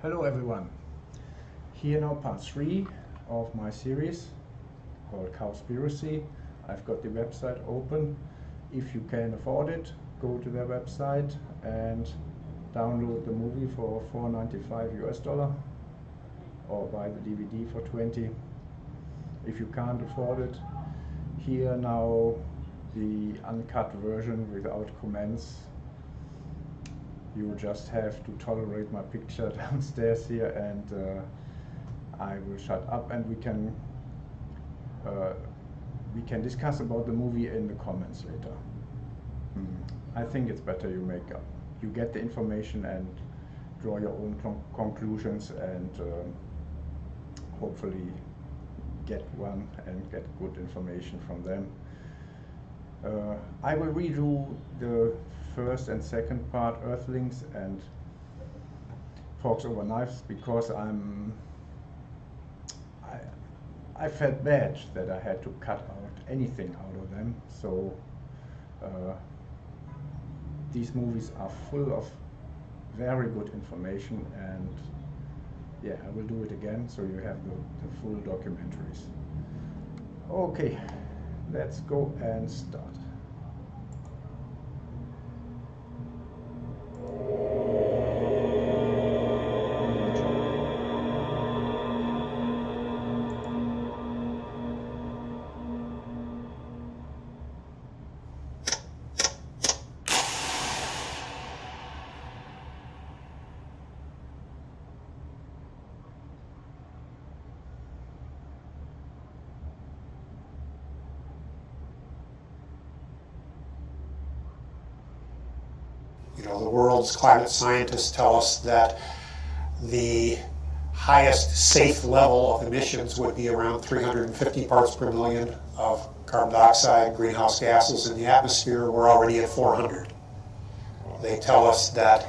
Hello everyone. Here now part 3 of my series called Cowspiracy. I've got the website open. If you can afford it, go to their website and download the movie for $4.95 US or buy the DVD for 20. If you can't afford it, here now the uncut version without comments. You just have to tolerate my picture downstairs here, and I will shut up, and we can discuss about the movie in the comments later. I think it's better you get the information and draw your own conclusions, and hopefully get good information from them. I will redo the first and second part, Earthlings and Forks Over Knives, because I felt bad that I had to cut out anything out of them. So these movies are full of very good information, and yeah, I will do it again so you have the full documentaries. Okay, let's go and start. You know, the world's climate scientists tell us that the highest safe level of emissions would be around 350 parts per million of carbon dioxide, greenhouse gases in the atmosphere. We're already at 400. They tell us that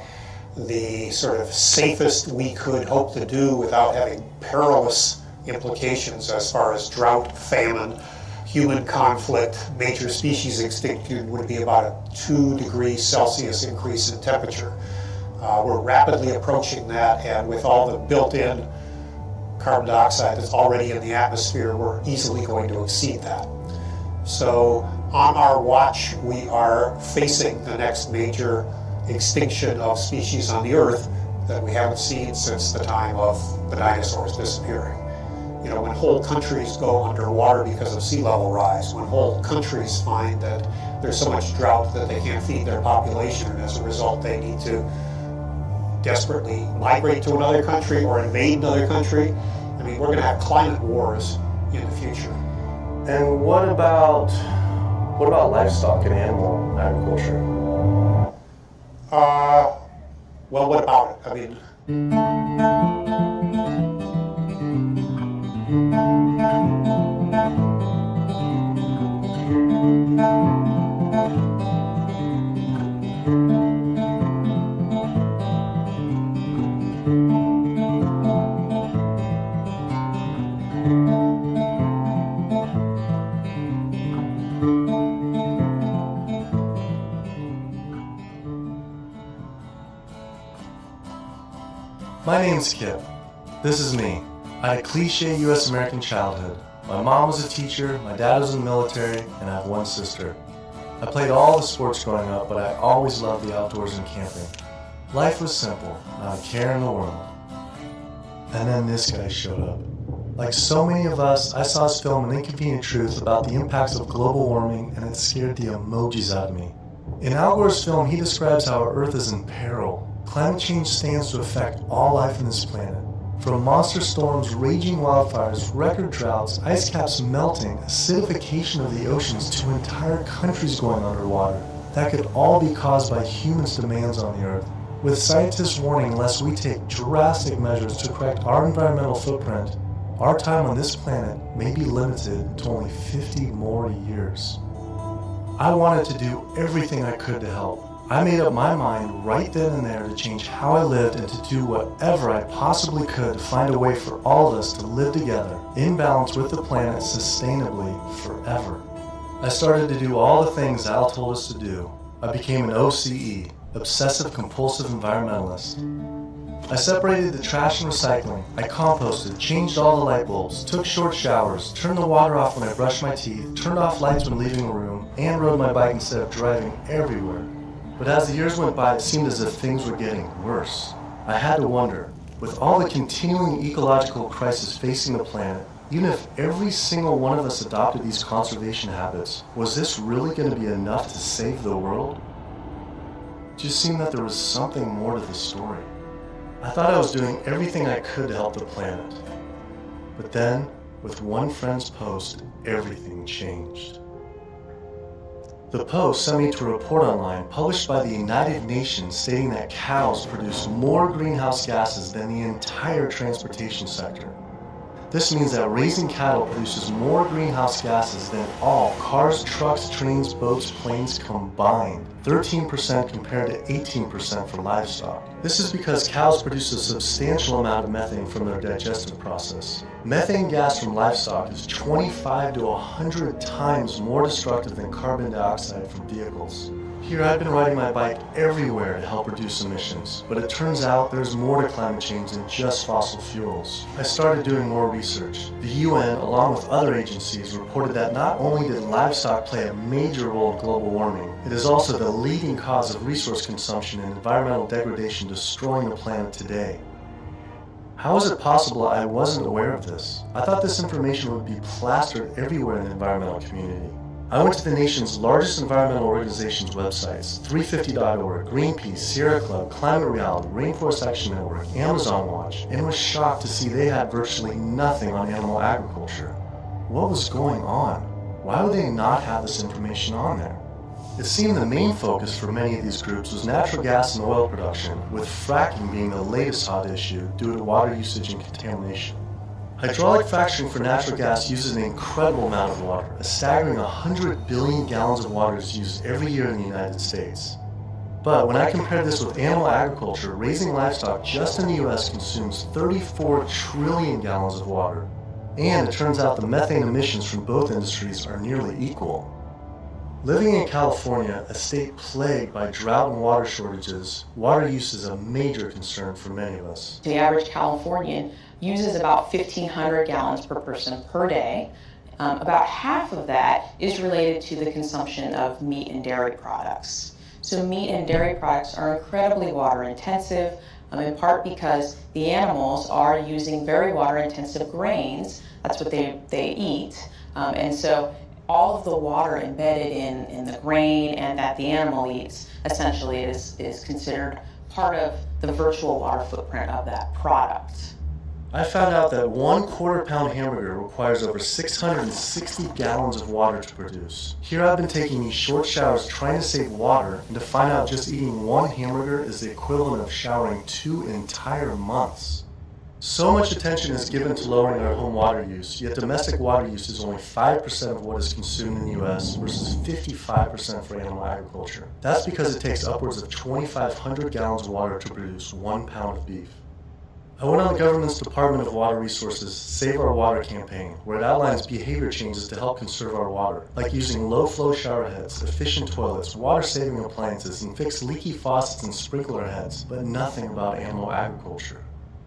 the sort of safest we could hope to do without having perilous implications as far as drought, famine, human conflict, major species extinction would be about a 2 degrees Celsius increase in temperature. We're rapidly approaching that, and with all the built-in carbon dioxide that's already in the atmosphere, we're easily going to exceed that. So on our watch, we are facing the next major extinction of species on the Earth that we haven't seen since the time of the dinosaurs disappearing. You know, when whole countries go underwater because of sea level rise, when whole countries find that there's so much drought that they can't feed their population, and as a result they need to desperately migrate to another country or invade another country, I mean, we're going to have climate wars in the future. And what about livestock and animal agriculture? Well, what about it? I mean, My name's Kip. This is me. I had a cliche US American childhood. My mom was a teacher, my dad was in the military, and I have one sister. I played all the sports growing up, but I always loved the outdoors and camping. Life was simple, not a care in the world. And then this guy showed up. Like so many of us, I saw his film An Inconvenient Truth about the impacts of global warming, and it scared the emojis out of me. In Al Gore's film, he describes how our Earth is in peril. Climate change stands to affect all life on this planet. From monster storms, raging wildfires, record droughts, ice caps melting, acidification of the oceans, to entire countries going underwater. That could all be caused by humans' demands on the Earth. With scientists warning unless we take drastic measures to correct our environmental footprint, our time on this planet may be limited to only 50 more years. I wanted to do everything I could to help. I made up my mind right then and there to change how I lived and to do whatever I possibly could to find a way for all of us to live together, in balance with the planet sustainably forever. I started to do all the things Al told us to do. I became an OCE, Obsessive Compulsive Environmentalist. I separated the trash and recycling, I composted, changed all the light bulbs, took short showers, turned the water off when I brushed my teeth, turned off lights when leaving a room, and rode my bike instead of driving everywhere. But as the years went by, it seemed as if things were getting worse. I had to wonder, with all the continuing ecological crisis facing the planet, even if every single one of us adopted these conservation habits, was this really going to be enough to save the world? It just seemed that there was something more to the story. I thought I was doing everything I could to help the planet. But then, with one friend's post, everything changed. The post sent me to a report online published by the United Nations stating that cows produce more greenhouse gases than the entire transportation sector. This means that raising cattle produces more greenhouse gases than all cars, trucks, trains, boats, planes combined. 13% compared to 18% for livestock. This is because cows produce a substantial amount of methane from their digestive process. Methane gas from livestock is 25 to 100 times more destructive than carbon dioxide from vehicles. Here I've been riding my bike everywhere to help reduce emissions, but it turns out there's more to climate change than just fossil fuels. I started doing more research. The UN, along with other agencies, reported that not only did livestock play a major role in global warming, it is also the leading cause of resource consumption and environmental degradation destroying the planet today. How is it possible I wasn't aware of this? I thought this information would be plastered everywhere in the environmental community. I went to the nation's largest environmental organizations' websites, 350.org, Greenpeace, Sierra Club, Climate Reality, Rainforest Action Network, Amazon Watch, and was shocked to see they had virtually nothing on animal agriculture. What was going on? Why would they not have this information on there? It seemed the main focus for many of these groups was natural gas and oil production, with fracking being the latest hot issue due to water usage and contamination. Hydraulic fracturing for natural gas uses an incredible amount of water. A staggering 100 billion gallons of water is used every year in the United States. But when I compare this with animal agriculture, raising livestock just in the US consumes 34 trillion gallons of water. And it turns out the methane emissions from both industries are nearly equal. Living in California, a state plagued by drought and water shortages, water use is a major concern for many of us. The average Californian uses about 1,500 gallons per person per day. About half of that is related to the consumption of meat and dairy products. So meat and dairy products are incredibly water intensive, in part because the animals are using very water intensive grains. That's what they eat. And so all of the water embedded in the grain and that the animal eats essentially is considered part of the virtual water footprint of that product. I found out that 1/4 pound hamburger requires over 660 gallons of water to produce. Here I've been taking these short showers trying to save water, and to find out just eating one hamburger is the equivalent of showering 2 entire months. So much attention is given to lowering our home water use, yet domestic water use is only 5% of what is consumed in the US versus 55% for animal agriculture. That's because it takes upwards of 2,500 gallons of water to produce 1 pound of beef. I went on the government's Department of Water Resources' Save Our Water campaign, where it outlines behavior changes to help conserve our water, like using low-flow shower heads, efficient toilets, water-saving appliances, and fix leaky faucets and sprinkler heads, but nothing about animal agriculture.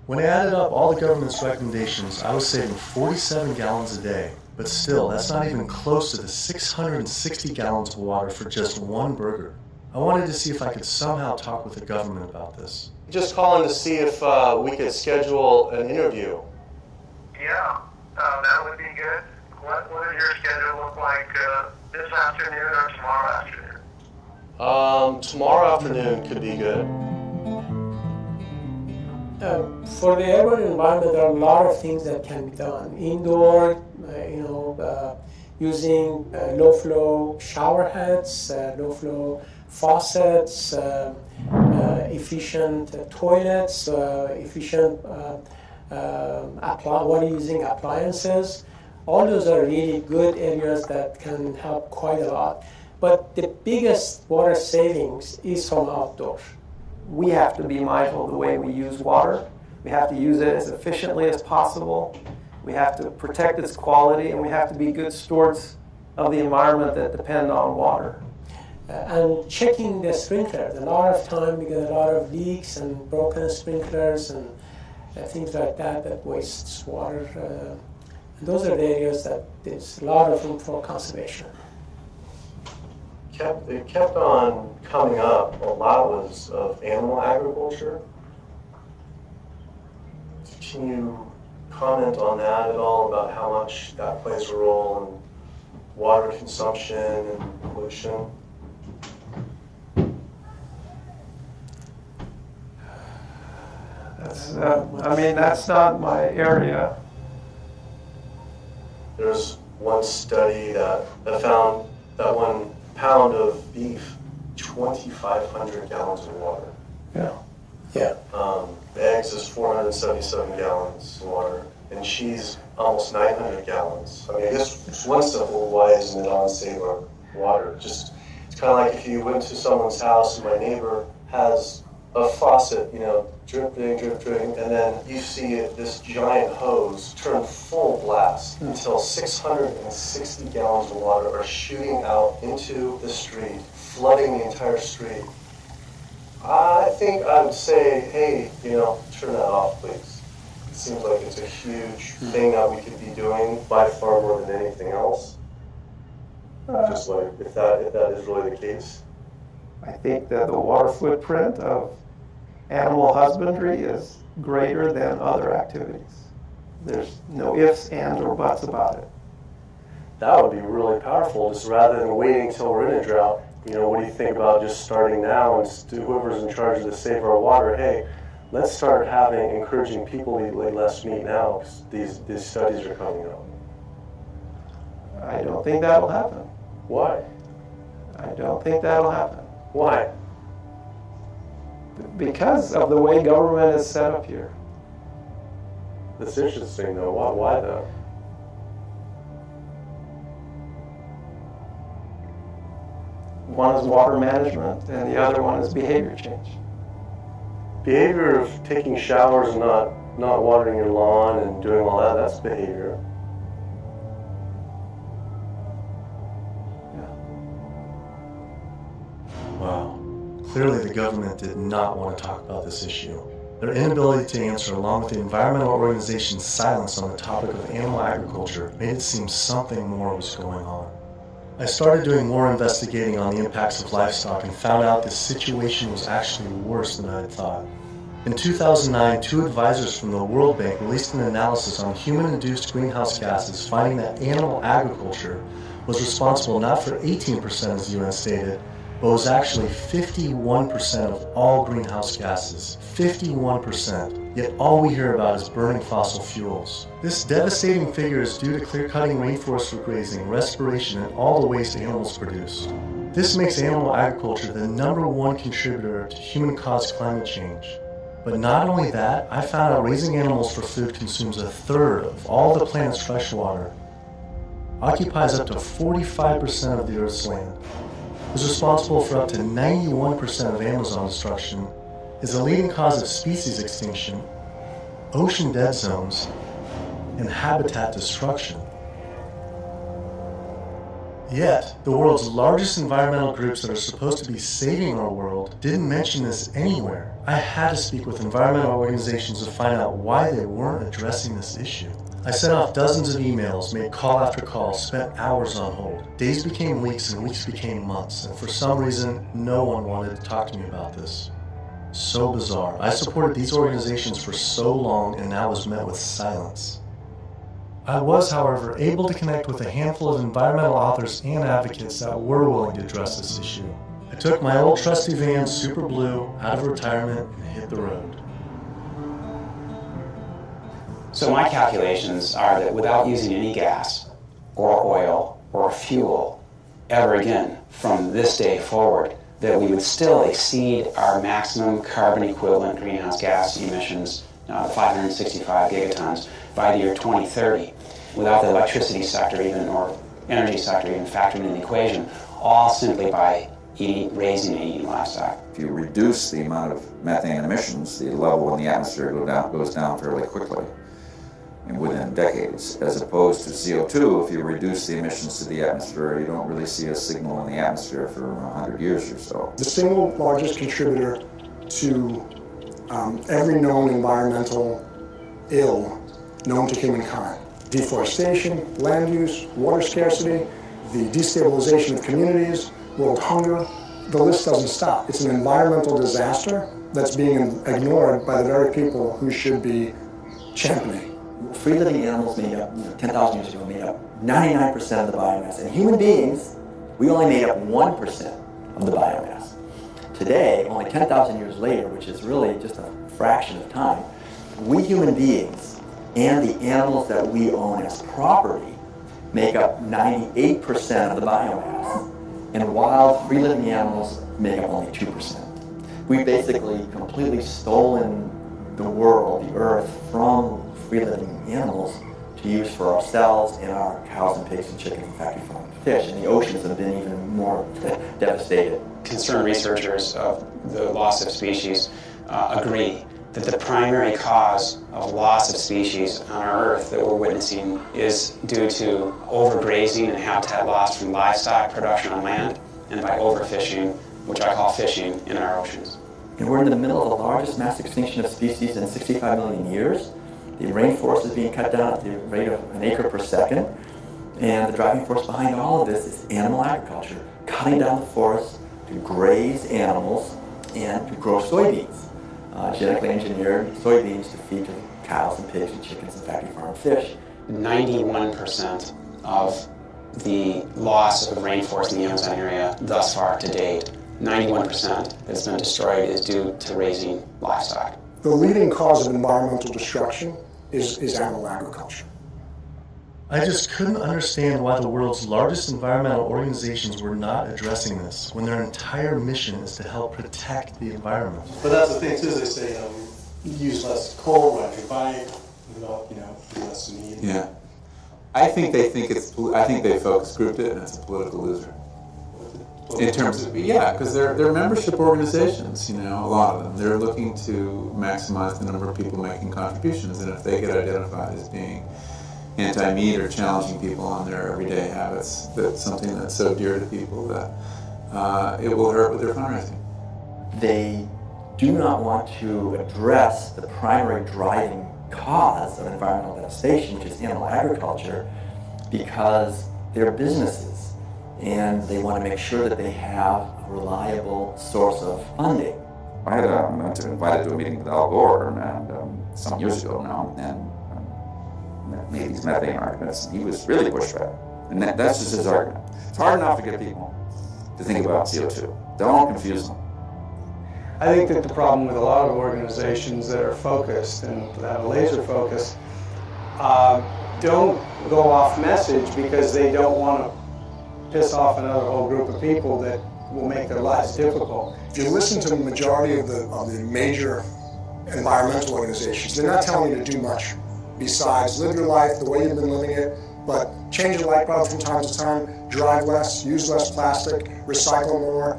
When I added up all the government's recommendations, I was saving 47 gallons a day, but still, that's not even close to the 660 gallons of water for just one burger. I wanted to see if I could somehow talk with the government about this. Just calling to see if we could schedule an interview. Yeah, that would be good. What does your schedule look like this afternoon or tomorrow afternoon? Tomorrow afternoon could be good. For the urban environment, there are a lot of things that can be done. Indoor, using low-flow shower heads, low-flow faucets, efficient toilets, efficient water using appliances. All those are really good areas that can help quite a lot. But the biggest water savings is from outdoors. We have to be mindful of the way we use water. We have to use it as efficiently as possible. We have to protect its quality, and we have to be good stewards of the environment that depend on water. And checking the sprinklers. A lot of time we get a lot of leaks and broken sprinklers and things like that that wastes water. And those are the areas that there's a lot of room for conservation. It kept on coming up. A lot was of animal agriculture. Can you comment on that at all, about how much that plays a role in water consumption and pollution? I mean, that's not my area. There's one study that found that 1 pound of beef, 2,500 gallons of water. Yeah. Yeah. Eggs is 477 gallons of water, and cheese almost 900 gallons. I mean, I guess one simple, why isn't it on save our water? Just, it's kind of like if you went to someone's house and my neighbor has a faucet, you know, dripping, and then you see this giant hose turn full blast until 660 gallons of water are shooting out into the street, flooding the entire street. I think I would say, hey, you know, turn that off, please. It seems like it's a huge thing that we could be doing by far more than anything else. Just like, if that is really the case. I think that the water footprint of animal husbandry is greater than other activities. There's no ifs, ands, or buts about it. That would be really powerful, just rather than waiting until we're in a drought. You know, what do you think about just starting now and whoever's in charge of the Save Our Water, hey, let's start encouraging people to eat less meat now, because these studies are coming out. I don't think that'll happen. Why? I don't think that'll happen. Why? Because of the way government is set up here. That's interesting, though. Why though? One is water management, and the other one is behavior change. Behavior of taking showers and not watering your lawn and doing all that, that's behavior. Wow. Clearly the government did not want to talk about this issue. Their inability to answer, along with the environmental organization's silence on the topic of animal agriculture, made it seem something more was going on. I started doing more investigating on the impacts of livestock and found out the situation was actually worse than I had thought. In 2009, 2 advisors from the World Bank released an analysis on human-induced greenhouse gases, finding that animal agriculture was responsible not for 18%, as the UN stated, but was actually 51% of all greenhouse gases. 51%. Yet all we hear about is burning fossil fuels. This devastating figure is due to clear-cutting rainforests for grazing, respiration, and all the waste animals produce. This makes animal agriculture the #1 contributor to human-caused climate change. But not only that, I found out raising animals for food consumes 1/3 of all the planet's fresh water, occupies up to 45% of the Earth's land, is responsible for up to 91% of Amazon destruction, is a leading cause of species extinction, ocean dead zones, and habitat destruction. Yet, the world's largest environmental groups that are supposed to be saving our world didn't mention this anywhere. I had to speak with environmental organizations to find out why they weren't addressing this issue. I sent off dozens of emails, made call after call, spent hours on hold. Days became weeks and weeks became months, and for some reason, no one wanted to talk to me about this. So bizarre. I supported these organizations for so long and now was met with silence. I was, however, able to connect with a handful of environmental authors and advocates that were willing to address this issue. I took my old trusty van, Super Blue, out of retirement and hit the road. So my calculations are that without using any gas or oil or fuel ever again from this day forward, that we would still exceed our maximum carbon equivalent greenhouse gas emissions, 565 gigatons, by the year 2030, without the electricity sector even, or energy sector even factoring in the equation, all simply by raising and eating livestock. If you reduce the amount of methane emissions, the level in the atmosphere goes down fairly quickly. within decades, as opposed to CO2. If you reduce the emissions to the atmosphere, you don't really see a signal in the atmosphere for 100 years or so. The single largest contributor to every known environmental ill known to humankind: deforestation, land use, water scarcity, the destabilization of communities, world hunger. The list doesn't stop. It's an environmental disaster that's being ignored by the very people who should be championing. Free-living animals made up, 10,000 years ago, made up 99% of the biomass. And human beings, we only made up 1% of the biomass. Today, only 10,000 years later, which is really just a fraction of time, we human beings and the animals that we own as property make up 98% of the biomass. And wild, free-living animals make up only 2%. We've basically completely stolen the world, the earth, from free-living animals to use for ourselves and our cows and pigs and chickens and factory farmed fish. And the oceans have been even more devastated. Concerned researchers of the loss of species agree that the primary cause of loss of species on our Earth that we're witnessing is due to overgrazing and habitat loss from livestock production on land, and by overfishing, which I call fishing, in our oceans. And we're in the middle of the largest mass extinction of species in 65 million years. The rainforest is being cut down at the rate of an acre per second. And the driving force behind all of this is animal agriculture, cutting down the forest to graze animals and to grow soybeans. Genetically engineered soybeans to feed to cows and pigs and chickens and factory farmed fish. 91% of the loss of rainforest in the Amazon area thus far to date, 91% that's been destroyed is due to raising livestock. The leading cause of environmental destruction is animal agriculture. I just couldn't understand why the world's largest environmental organizations were not addressing this when their entire mission is to help protect the environment. But that's the thing too, they say use less coal, ride your bike, less meat. Yeah. I think they focus grouped it, and it's a political loser. In terms of, because they're membership organizations, a lot of them. They're looking to maximize the number of people making contributions, and if they get identified as being anti-meat or challenging people on their everyday habits, that's something that's so dear to people that it will hurt with their fundraising. They do not want to address the primary driving cause of environmental devastation, which is animal agriculture, because they're businesses and they want to make sure that they have a reliable source of funding. I had invited to a meeting with Al Gore and some years ago now, and made these methane arguments, and he was really pushed back. And that's just his argument. It's hard enough to get people to think about CO2. Don't confuse them. I think that the problem with a lot of organizations that are focused and that have a laser focus don't go off message because they don't want to piss off another whole group of people that will make their lives difficult. If you listen to the majority of the major environmental organizations, they're not telling you to do much besides live your life the way you've been living it, but change your light bulb from time to time, drive less, use less plastic, recycle more.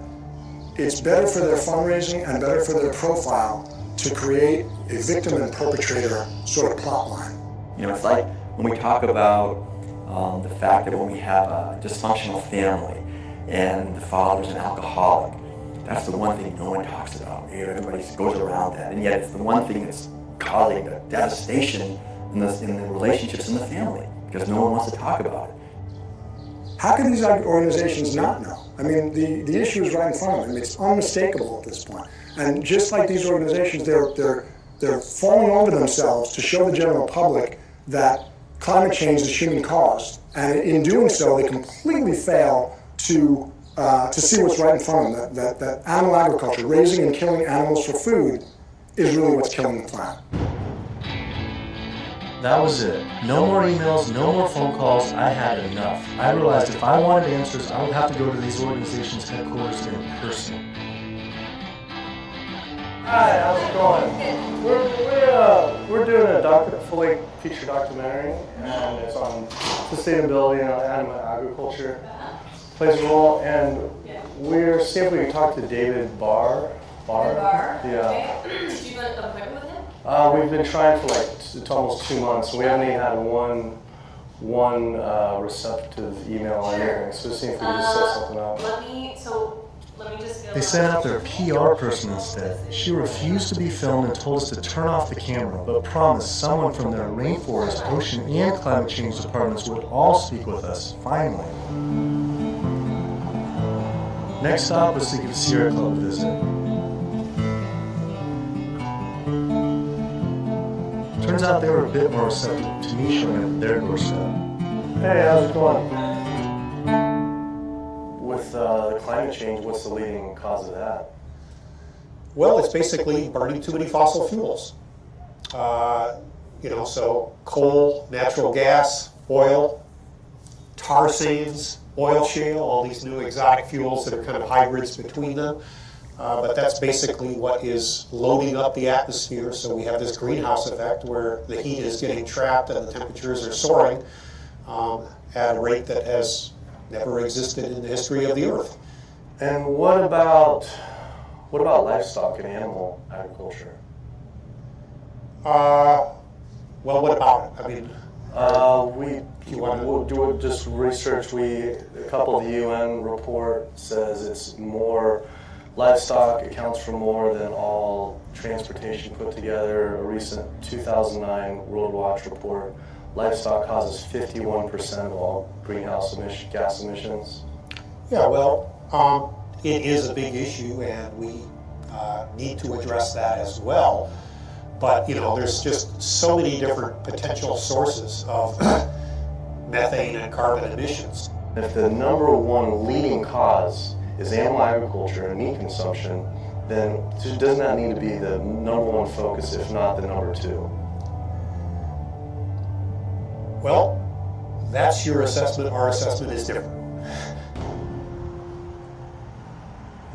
It's better for their fundraising and better for their profile to create a victim and perpetrator sort of plot line. It's like when we talk about the fact that when we have a dysfunctional family and the father's an alcoholic, that's the one thing no one talks about. Everybody goes around that, and yet it's the one thing that's causing the devastation in the relationships in the family, because no one wants to talk about it. How can these organizations not know? I mean, the issue is right in front of them. It's unmistakable at this point. And just like these organizations, they're falling over themselves to show the general public that climate change is human caused. And in doing so, they completely fail to see what's right in front of them, that animal agriculture, raising and killing animals for food, is really what's killing the planet. That was it. No more emails, no more phone calls. I had enough. I realized if I wanted answers, I would have to go to these organizations' headquarters in person. Hi, how's it going? We're doing a fully featured documentary, and it's on sustainability and animal agriculture plays a role. And we're seeing if we can talk to David Barr. Barr? Yeah. Okay. Do you want an appointment with him? We've been trying for like it's almost 2 months. We haven't even had one receptive email or anything. So see if we can just set something up. Let me just go. They sent out their PR person instead. She refused to be filmed and told us to turn off the camera, but promised someone from their rainforest, ocean, and climate change departments would all speak with us, finally. Next stop was to give Sierra Club a visit. Turns out they were a bit more receptive to me showing up at their doorstep. Hey, how's it going? With the climate change, what's the leading cause of that? Well, it's basically burning too many fossil fuels. So coal, natural gas, oil, tar sands, oil shale, all these new exotic fuels that are kind of hybrids between them. But that's basically what is loading up the atmosphere. So we have this greenhouse effect where the heat is getting trapped and the temperatures are soaring at a rate that has never existed in the history of the Earth. And what about livestock and animal agriculture? Well, what about it? I mean, we'll do just research. A couple of the UN report says it's more. Livestock accounts for more than all transportation put together. A recent 2009 World Watch report, livestock causes 51% of all greenhouse gas emissions. Yeah, well, it is a big issue, and we need to address that as well. But, there's just so many different potential sources of methane and carbon emissions. If the number one leading cause is animal agriculture and meat consumption, then doesn't that need to be the number one focus, if not the number two? Well, that's your assessment. Our assessment is different.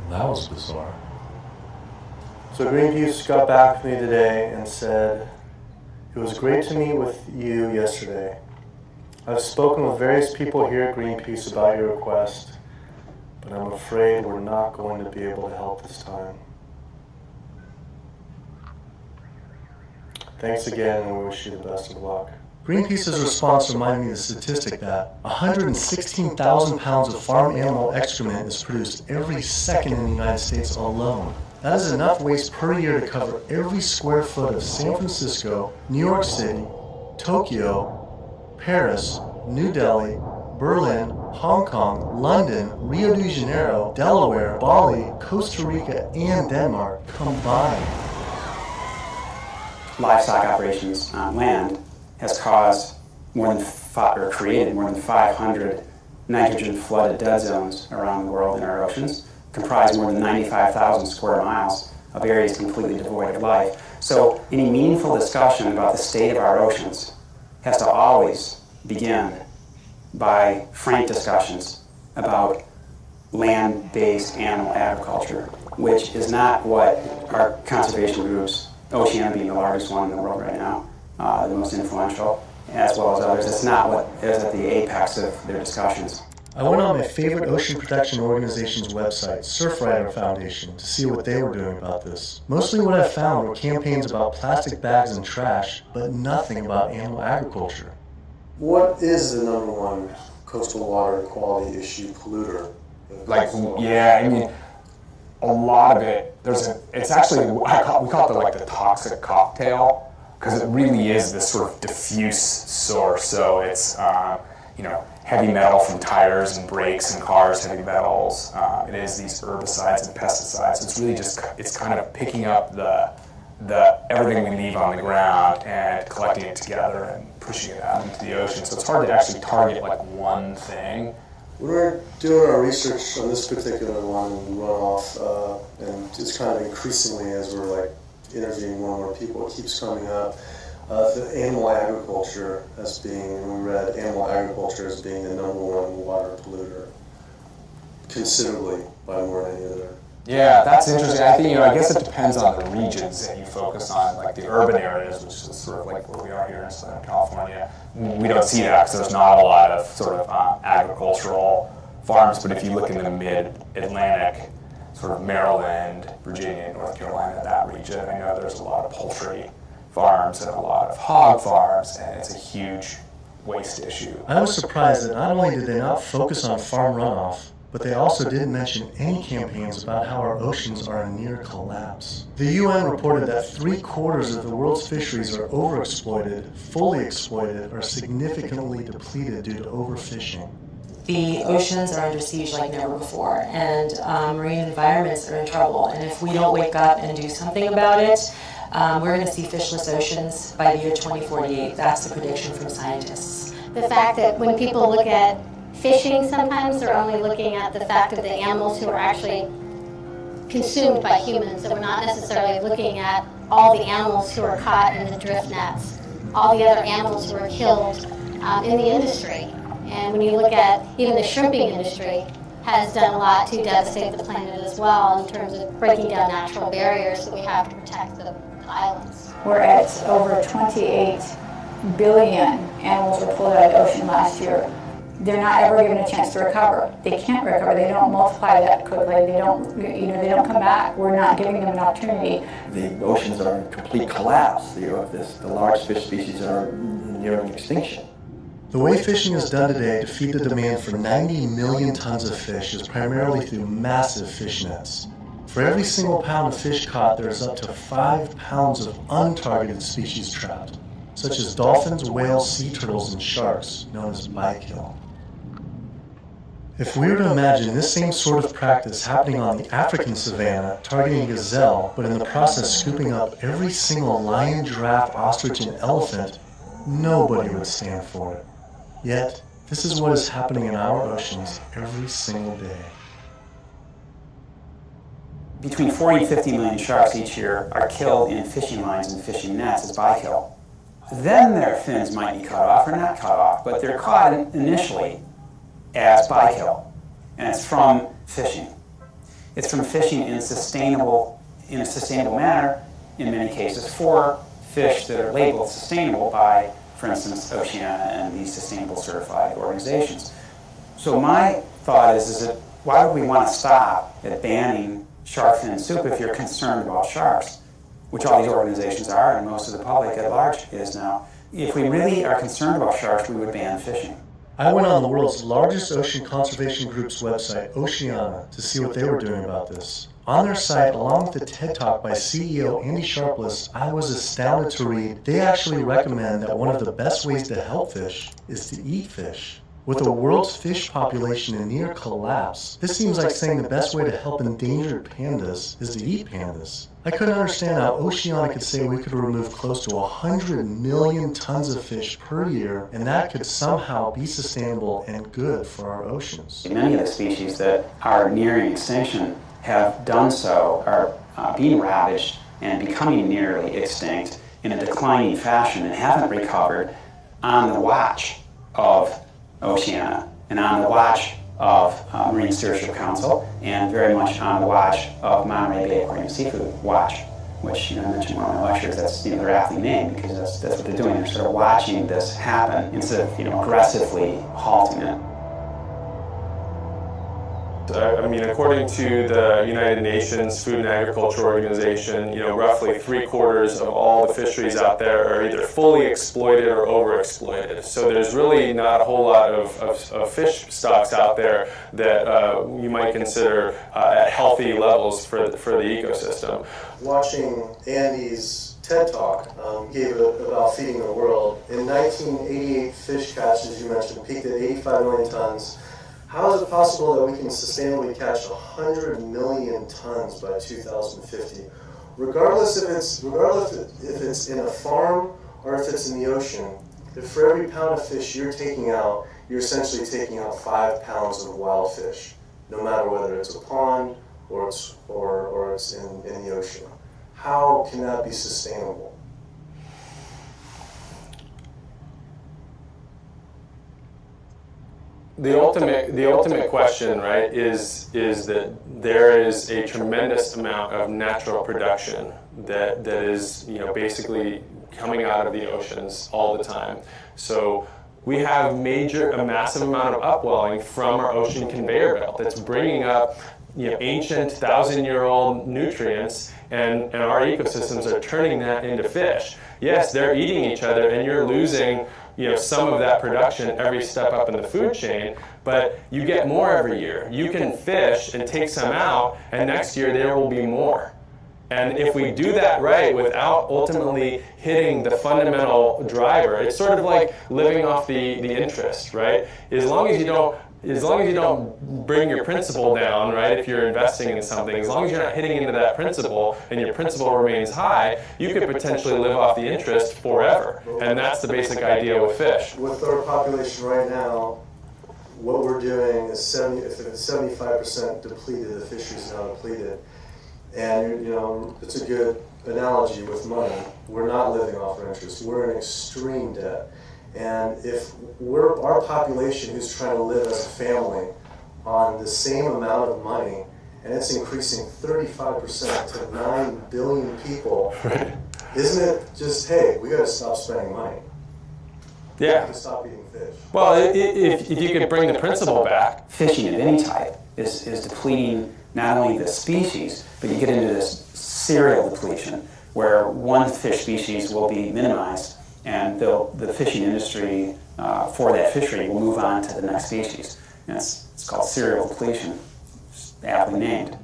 That was bizarre. So Greenpeace got back to me today and said, "It was great to meet with you yesterday. I've spoken with various people here at Greenpeace about your request, but I'm afraid we're not going to be able to help this time. Thanks again, and we wish you the best of luck." Greenpeace's response reminded me of the statistic that 116,000 pounds of farm animal excrement is produced every second in the United States alone. That is enough waste per year to cover every square foot of San Francisco, New York City, Tokyo, Paris, New Delhi, Berlin, Hong Kong, London, Rio de Janeiro, Delaware, Bali, Costa Rica, and Denmark combined. Livestock operations on land has caused created more than 500 nitrogen-flooded dead zones around the world in our oceans, comprise more than 95,000 square miles of areas completely devoid of life. So any meaningful discussion about the state of our oceans has to always begin by frank discussions about land-based animal agriculture, which is not what our conservation groups, Oceana being the largest one in the world right now, the most influential, as well as others, it's not what is at the apex of their discussions. I went on my favorite ocean protection organization's website, Surfrider Foundation, to see what they were doing about this. Mostly what I found were campaigns about plastic bags and trash, but nothing about animal agriculture. What is the number one coastal water quality issue polluter? A lot of it, it's actually, we call it the toxic cocktail, because it really is this sort of diffuse source. So it's, heavy metal from tires and brakes and cars, heavy metals. It is these herbicides and pesticides. So it's really it's kind of picking up the everything we leave on the ground and collecting it together and pushing it out into the ocean. So it's hard to actually target one thing. When we're doing our research on this particular one, runoff, and it's kind of increasingly as we're interviewing more and more people, it keeps coming up. The animal agriculture as being, we read animal agriculture as being the number one water polluter, considerably by more than any other. Yeah, that's interesting. I think, I guess it depends on the regions that you focus on, like the urban areas, which is sort of like where we are here in Southern California. We don't see that because there's not a lot of sort of agricultural farms, but if you look in the mid-Atlantic, sort of Maryland, Virginia, North Carolina, that region, I know there's a lot of poultry farms and a lot of hog farms, and it's a huge waste issue. I was surprised that not only did they not focus on farm runoff, but they also didn't mention any campaigns about how our oceans are in near collapse. The UN reported that 3/4 of the world's fisheries are overexploited, fully exploited, or significantly depleted due to overfishing. The oceans are under siege like never before, and marine environments are in trouble. And if we don't wake up and do something about it, we're going to see fishless oceans by the year 2048. That's the prediction from scientists. The fact that when people look at fishing, sometimes they're only looking at the fact of the animals who are actually consumed by humans, and we're not necessarily looking at all the animals who are caught in the drift nets, all the other animals who are killed in the industry. And when you look at even the shrimping industry has done a lot to devastate the planet as well in terms of breaking down natural barriers that we have to protect the islands. We're at over 28 billion animals were pulled out of the ocean last year. They're not ever given a chance to recover. They can't recover. They don't multiply that quickly. They don't, they don't come back. We're not giving them an opportunity. The oceans are in complete collapse. The large fish species are nearing extinction. The way fishing is done today to feed the demand for 90 million tons of fish is primarily through massive fish nets. For every single pound of fish caught, there is up to 5 pounds of untargeted species trapped, such as dolphins, whales, sea turtles, and sharks, known as bykill. If we were to imagine this same sort of practice happening on the African savanna, targeting gazelle, but in the process scooping up every single lion, giraffe, ostrich, and elephant, nobody would stand for it. Yet, this is what is happening in our oceans every single day. Between 40 and 50 million sharks each year are killed in fishing lines and fishing nets as bykill. Then their fins might be cut off or not cut off, but they're caught initially as bykill, and it's from fishing. It's from fishing in a sustainable manner, in many cases, for fish that are labeled sustainable by, for instance, Oceana and these sustainable certified organizations. So my thought is that why would we want to stop at banning shark fin soup if you're concerned about sharks, which all these organizations are, and most of the public at large is now. If we really are concerned about sharks, we would ban fishing. I went on the world's largest ocean conservation group's website, Oceana, to see what they were doing about this. On their site, along with the TED Talk by CEO Andy Sharpless, I was astounded to read they actually recommend that one of the best ways to help fish is to eat fish. With the world's fish population in near collapse, this seems like saying the best way to help endangered pandas is to eat pandas. I couldn't understand how Oceana could say we could remove close to 100 million tons of fish per year, and that could somehow be sustainable and good for our oceans. Many of the species that are nearing extinction have done so, are being ravaged and becoming nearly extinct in a declining fashion and haven't recovered on the watch of Oceana and on the watch of Marine Stewardship Council and very much on the watch of Monterey Bay Aquarium Seafood Watch, which I mentioned in one of my lectures. That's their aptly named because that's what they're doing. They're sort of watching this happen instead of aggressively halting it. I mean, according to the United Nations Food and Agriculture Organization, roughly 3/4 of all the fisheries out there are either fully exploited or overexploited. So there's really not a whole lot of fish stocks out there that you might consider at healthy levels for the ecosystem. Watching Andy's TED Talk gave it about feeding the world. In 1988, fish catch, as you mentioned, peaked at 85 million tons. How is it possible that we can sustainably catch 100 million tons by 2050? Regardless if it's in a farm or if it's in the ocean, if for every pound of fish you're taking out, you're essentially taking out 5 pounds of wild fish, no matter whether it's a pond or it's in the ocean. How can that be sustainable? The ultimate question, right, is that there is a tremendous amount of natural production that is basically coming out of the oceans all the time. So we have a massive amount of upwelling from our ocean conveyor belt that's bringing up ancient 1,000-year-old nutrients, and our ecosystems are turning that into fish. yes, they're eating each other, and you're losing some of that production every step up in the food chain, but you get more every year. You can fish and take some out, and next year there will be more. And if we do that right without ultimately hitting the fundamental driver, it's sort of like living off the interest, right? As long as you don't bring your principal down, right, if you're investing in something, as long as you're not hitting into that principal and your principal remains high, you could potentially live off the interest forever. And that's the basic idea with fish. With our population right now, what we're doing is 75% depleted, the fisheries now depleted. And it's a good analogy with money. We're not living off our interest. We're in extreme debt. And if our population who's trying to live as a family on the same amount of money, and it's increasing 35% to 9 billion people, isn't it just, hey, we got to stop spending money? Yeah. We have to stop eating fish. Well, if you could bring the principle back. Fishing of any type is depleting not only the species, but you get into this serial depletion where one fish species will be minimized and the fishing industry for that fishery will move on to the next species. And it's called serial depletion, aptly named.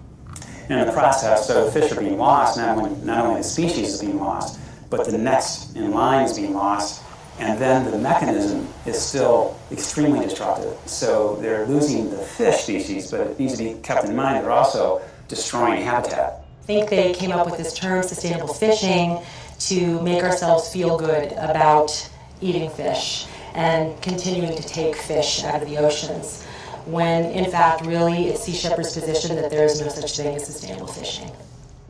And in the process, so the fish are being lost, not only the species is being lost, but the next in line is being lost, and then the mechanism is still extremely destructive. So they're losing the fish species, but it needs to be kept in mind they're also destroying habitat. I think they came up with this term, sustainable fishing, to make ourselves feel good about eating fish and continuing to take fish out of the oceans, when in fact really it's Sea Shepherd's position that there is no such thing as sustainable fishing.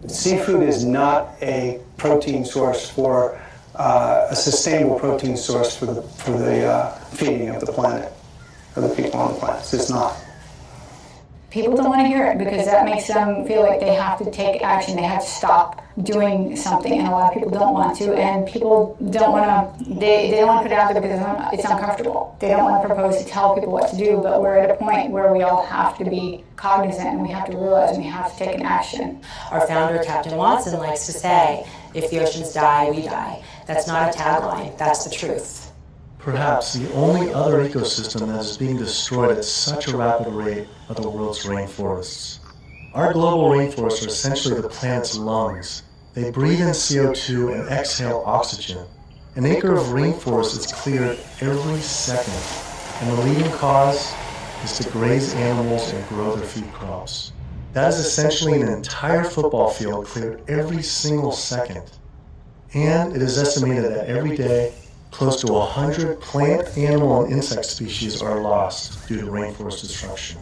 Seafood is not a protein source for a sustainable protein source for the feeding of the planet, or the people on the planet. It's just not. People don't want to hear it because that makes them feel like they have to take action, they have to stop doing something, and a lot of people don't want to, and people don't want to, they don't want to put it out there because it's uncomfortable. They don't want to propose to tell people what to do, but we're at a point where we all have to be cognizant and we have to realize and we have to take an action. Our founder, Captain Watson, likes to say, if the oceans die, we die. That's not a tagline, that's the truth. Perhaps the only other ecosystem that is being destroyed at such a rapid rate are the world's rainforests. Our global rainforests are essentially the planet's lungs. They breathe in CO2 and exhale oxygen. An acre of rainforest is cleared every second, and the leading cause is to graze animals and grow their feed crops. That is essentially an entire football field cleared every single second. And it is estimated that every day, close to 100 plant, animal, and insect species are lost due to rainforest destruction.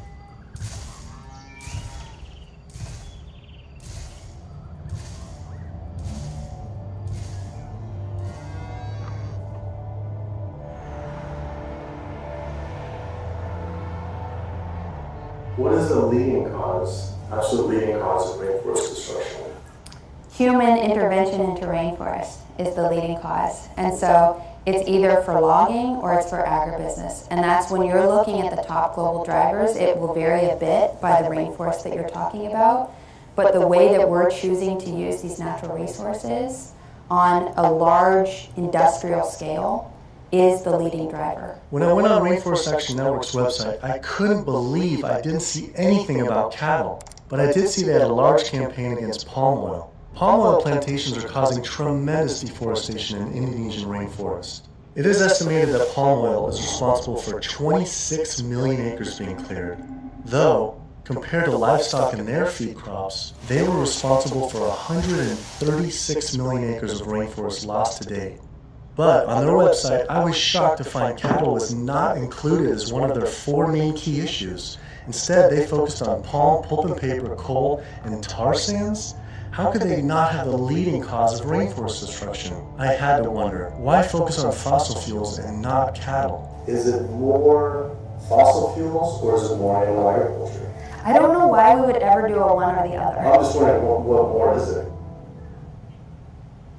What is the leading cause, absolute leading cause of rainforest destruction? Human intervention into rainforest is the leading cause. And so it's either for logging or it's for agribusiness. And that's when you're looking at the top global drivers, it will vary a bit by the rainforest that you're talking about. But the way that we're choosing to use these natural resources on a large industrial scale is the leading driver. When I went on Rainforest Action Network's website, I couldn't believe I didn't see anything about cattle. But I did see they had a large campaign against palm oil. Palm oil plantations are causing tremendous deforestation in Indonesian rainforest. It is estimated that palm oil is responsible for 26 million acres being cleared. Though, compared to livestock and their feed crops, they were responsible for 136 million acres of rainforest lost to date. But on their website, I was shocked to find cattle was not included as one of their 4 main key issues. Instead, they focused on palm, pulp and paper, coal, and tar sands. How could they not have the leading cause of rainforest destruction? I had to wonder, why focus on fossil fuels and not cattle? Is it more fossil fuels or is it more animal agriculture? I don't know why we would ever do a one or the other. I'm just wondering, what more is it?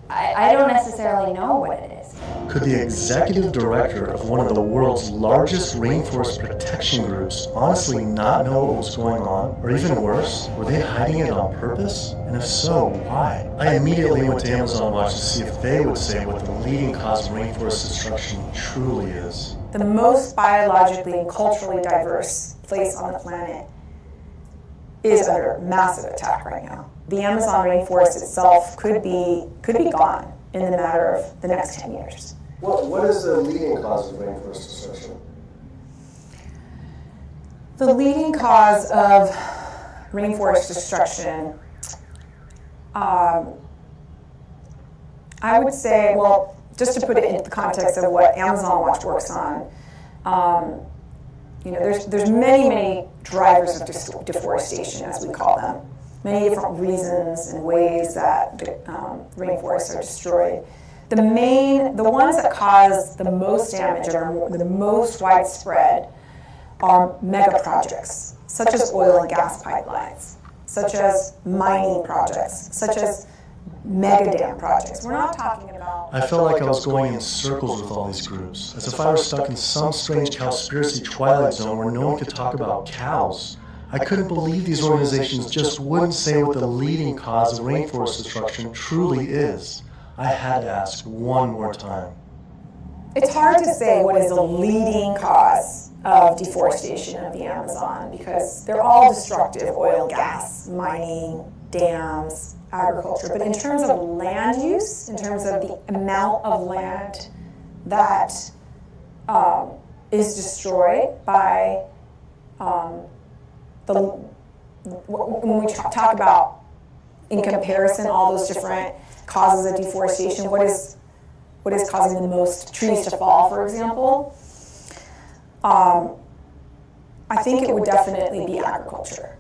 I don't necessarily know what it is. Could the executive director of one of the world's largest rainforest protection groups honestly not know what was going on? Or even worse, were they hiding it on purpose? And if so, why? I immediately went to Amazon Watch to see if they would say what the leading cause of rainforest destruction truly is. The most biologically and culturally diverse place on the planet is under massive attack right now. The Amazon rainforest itself could be gone in the matter of the next 10 years. What is the leading cause of rainforest destruction? The leading cause of rainforest destruction, I would say, well, just to put it in the context of what Amazon Watch works on, there's many drivers of deforestation, as we call them. Many different reasons and ways that rainforests are destroyed. The ones that cause the most damage or are the most widespread are mega projects, such as oil and gas pipelines, such as mining projects, such as mega dam projects. We're not talking about... I felt like I was going in circles with all these groups, as if I were stuck in some strange Cowspiracy twilight zone where no one could talk about cows. I couldn't believe these organizations just wouldn't say what the leading cause of rainforest destruction truly is. I had to ask one more time. It's hard to say what is the leading cause of deforestation of the Amazon because they're all destructive: oil, gas, mining, dams, agriculture. But in terms of land use, in terms of the amount of land that is destroyed by when we talk about, in comparison, all those different causes of deforestation, what is causing the most trees to fall, for example, I think it would definitely be agriculture.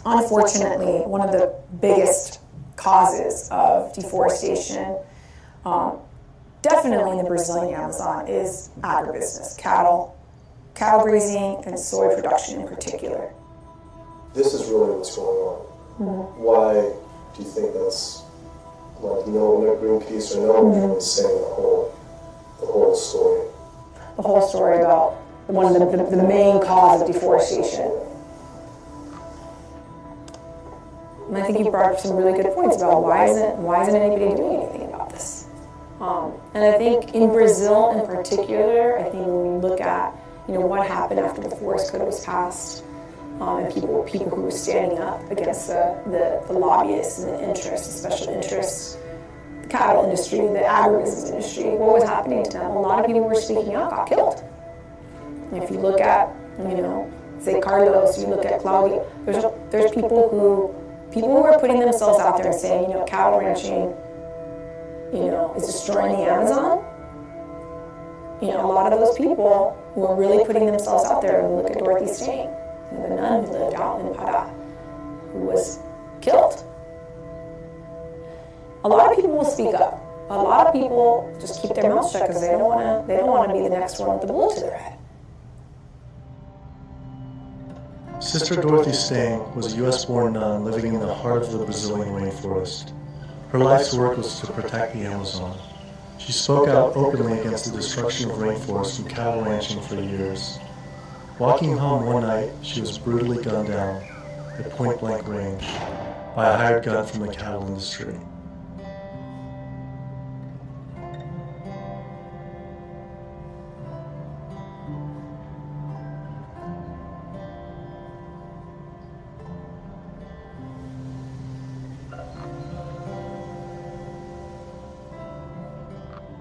Unfortunately, one of the biggest causes of deforestation, definitely in the Brazilian Amazon, is agribusiness, cattle grazing, and soy production in particular. This is really what's going on. Mm-hmm. Why do you think that's, like, no Greenpeace or no one really saying the whole story? The whole story about one of the main cause of deforestation. And I think you brought up some really good points about why isn't anybody doing anything about this? And I think in Brazil in particular, I think when we look at what happened after the forest code was passed, and people who were standing up against the lobbyists and the interests, the special interests, the cattle industry, the agribusiness industry, what was happening to them? A lot of people who were speaking out got killed. And if you look at, say Carlos, you look at Claudia, there's people who are putting themselves out there and saying, cattle ranching, is destroying the Amazon. A lot of those people who are really putting themselves out there, and look at Dorothy Stain, the nun who lived out in Pará, who was killed. A lot of people will speak up. A lot of people just keep their mouths shut because they don't want to be the next one with the bullet to their head. Sister Dorothy Stain was a U.S.-born nun living in the heart of the Brazilian rainforest. Her life's work was to protect the Amazon. She spoke out openly against the destruction of rainforests and cattle ranching for years. Walking home one night, she was brutally gunned down at point-blank range by a hired gun from the cattle industry.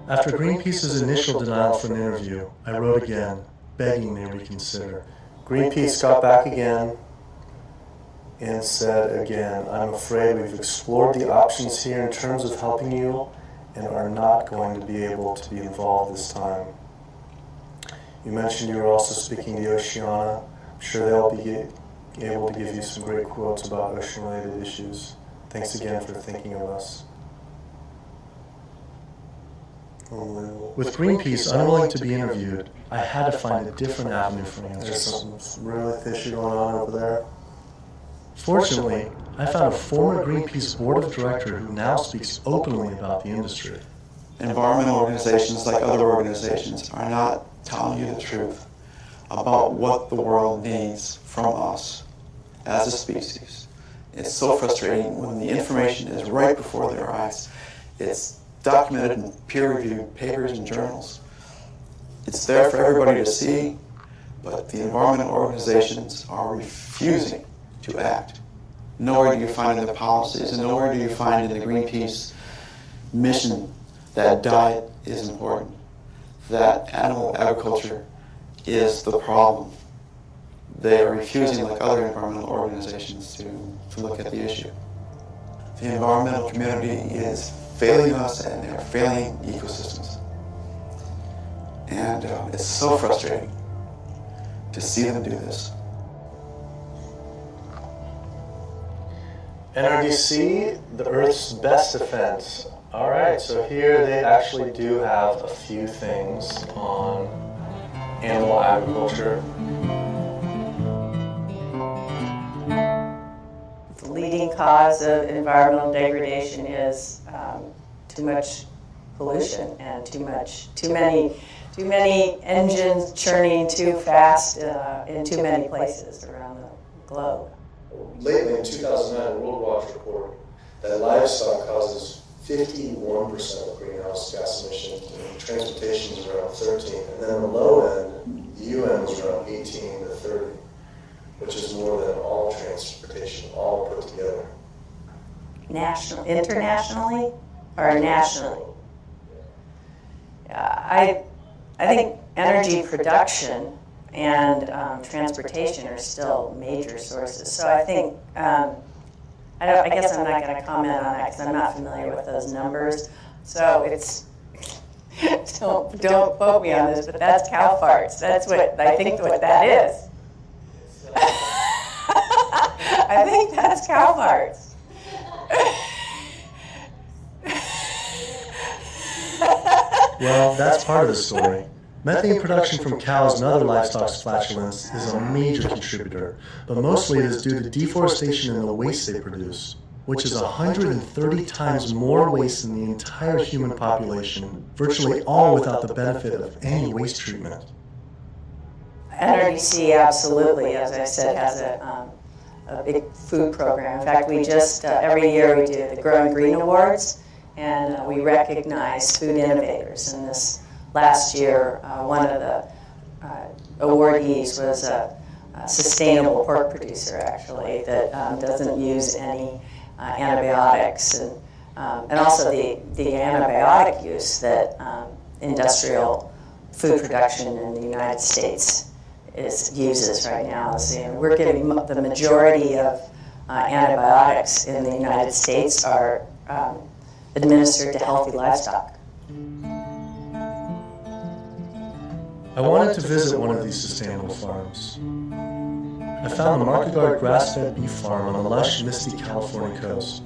After Greenpeace's initial denial for an interview, I wrote again, begging they reconsider. Greenpeace got back again and said again, I'm afraid we've explored the options here in terms of helping you and are not going to be able to be involved this time. You mentioned you were also speaking to Oceana. I'm sure they'll be able to give you some great quotes about ocean-related issues. Thanks again for thinking of us. With Greenpeace unwilling to be interviewed, I had to find a different avenue for answers. There's something really fishy going on over there. Fortunately, I found a former Greenpeace board of director who now speaks openly about the industry. Environmental organizations, like other organizations, are not telling you the truth about what the world needs from us as a species. It's so frustrating when the information is right before their eyes. It's documented in peer-reviewed papers and journals. It's there for everybody to see, but the environmental organizations are refusing to act. Nowhere do you find in their policies, and nowhere do you find in the Greenpeace mission that diet is important, that animal agriculture is the problem. They are refusing, like other environmental organizations, to look at the issue. The environmental community is failing us, and they're failing ecosystems. And it's so frustrating to see them do this. NRDC, the Earth's best defense. All right, so here they actually do have a few things on animal agriculture. The leading cause of environmental degradation is too much pollution and too many engines churning too fast in too many places around the globe. Lately, in 2009, a World Watch report that livestock causes 51% of greenhouse gas emissions, and transportation is around 13, and then on the low end, the UN was around 18 to 30, which is more than all transportation, all put together. Internationally or nationally? I think energy production and transportation are still major sources. So I think, I guess I'm not going to comment on that because I'm not familiar with those numbers. So it's, don't quote me on this, but that's cow farts. That's what I think what that is. I think that's cow farts. Well, that's part of the story. Methane production from cows and other livestock's flatulence is a major contributor, but mostly it is due to deforestation and the waste they produce, which is 130 times more waste than the entire human population, virtually all without the benefit of any waste treatment. NRDC absolutely, as I said, has a big food program. In fact, we just, every year we do the Growing Green Awards, and we recognize food innovators. And this last year, one of the awardees was a sustainable pork producer, actually, that doesn't use any antibiotics, and also the antibiotic use that industrial food production in the United States uses right now. So, we're giving the majority of antibiotics in the United States are administered to healthy livestock. I wanted to visit one of these sustainable farms. I found the Market Guard grass-fed beef farm on the lush, misty California coast.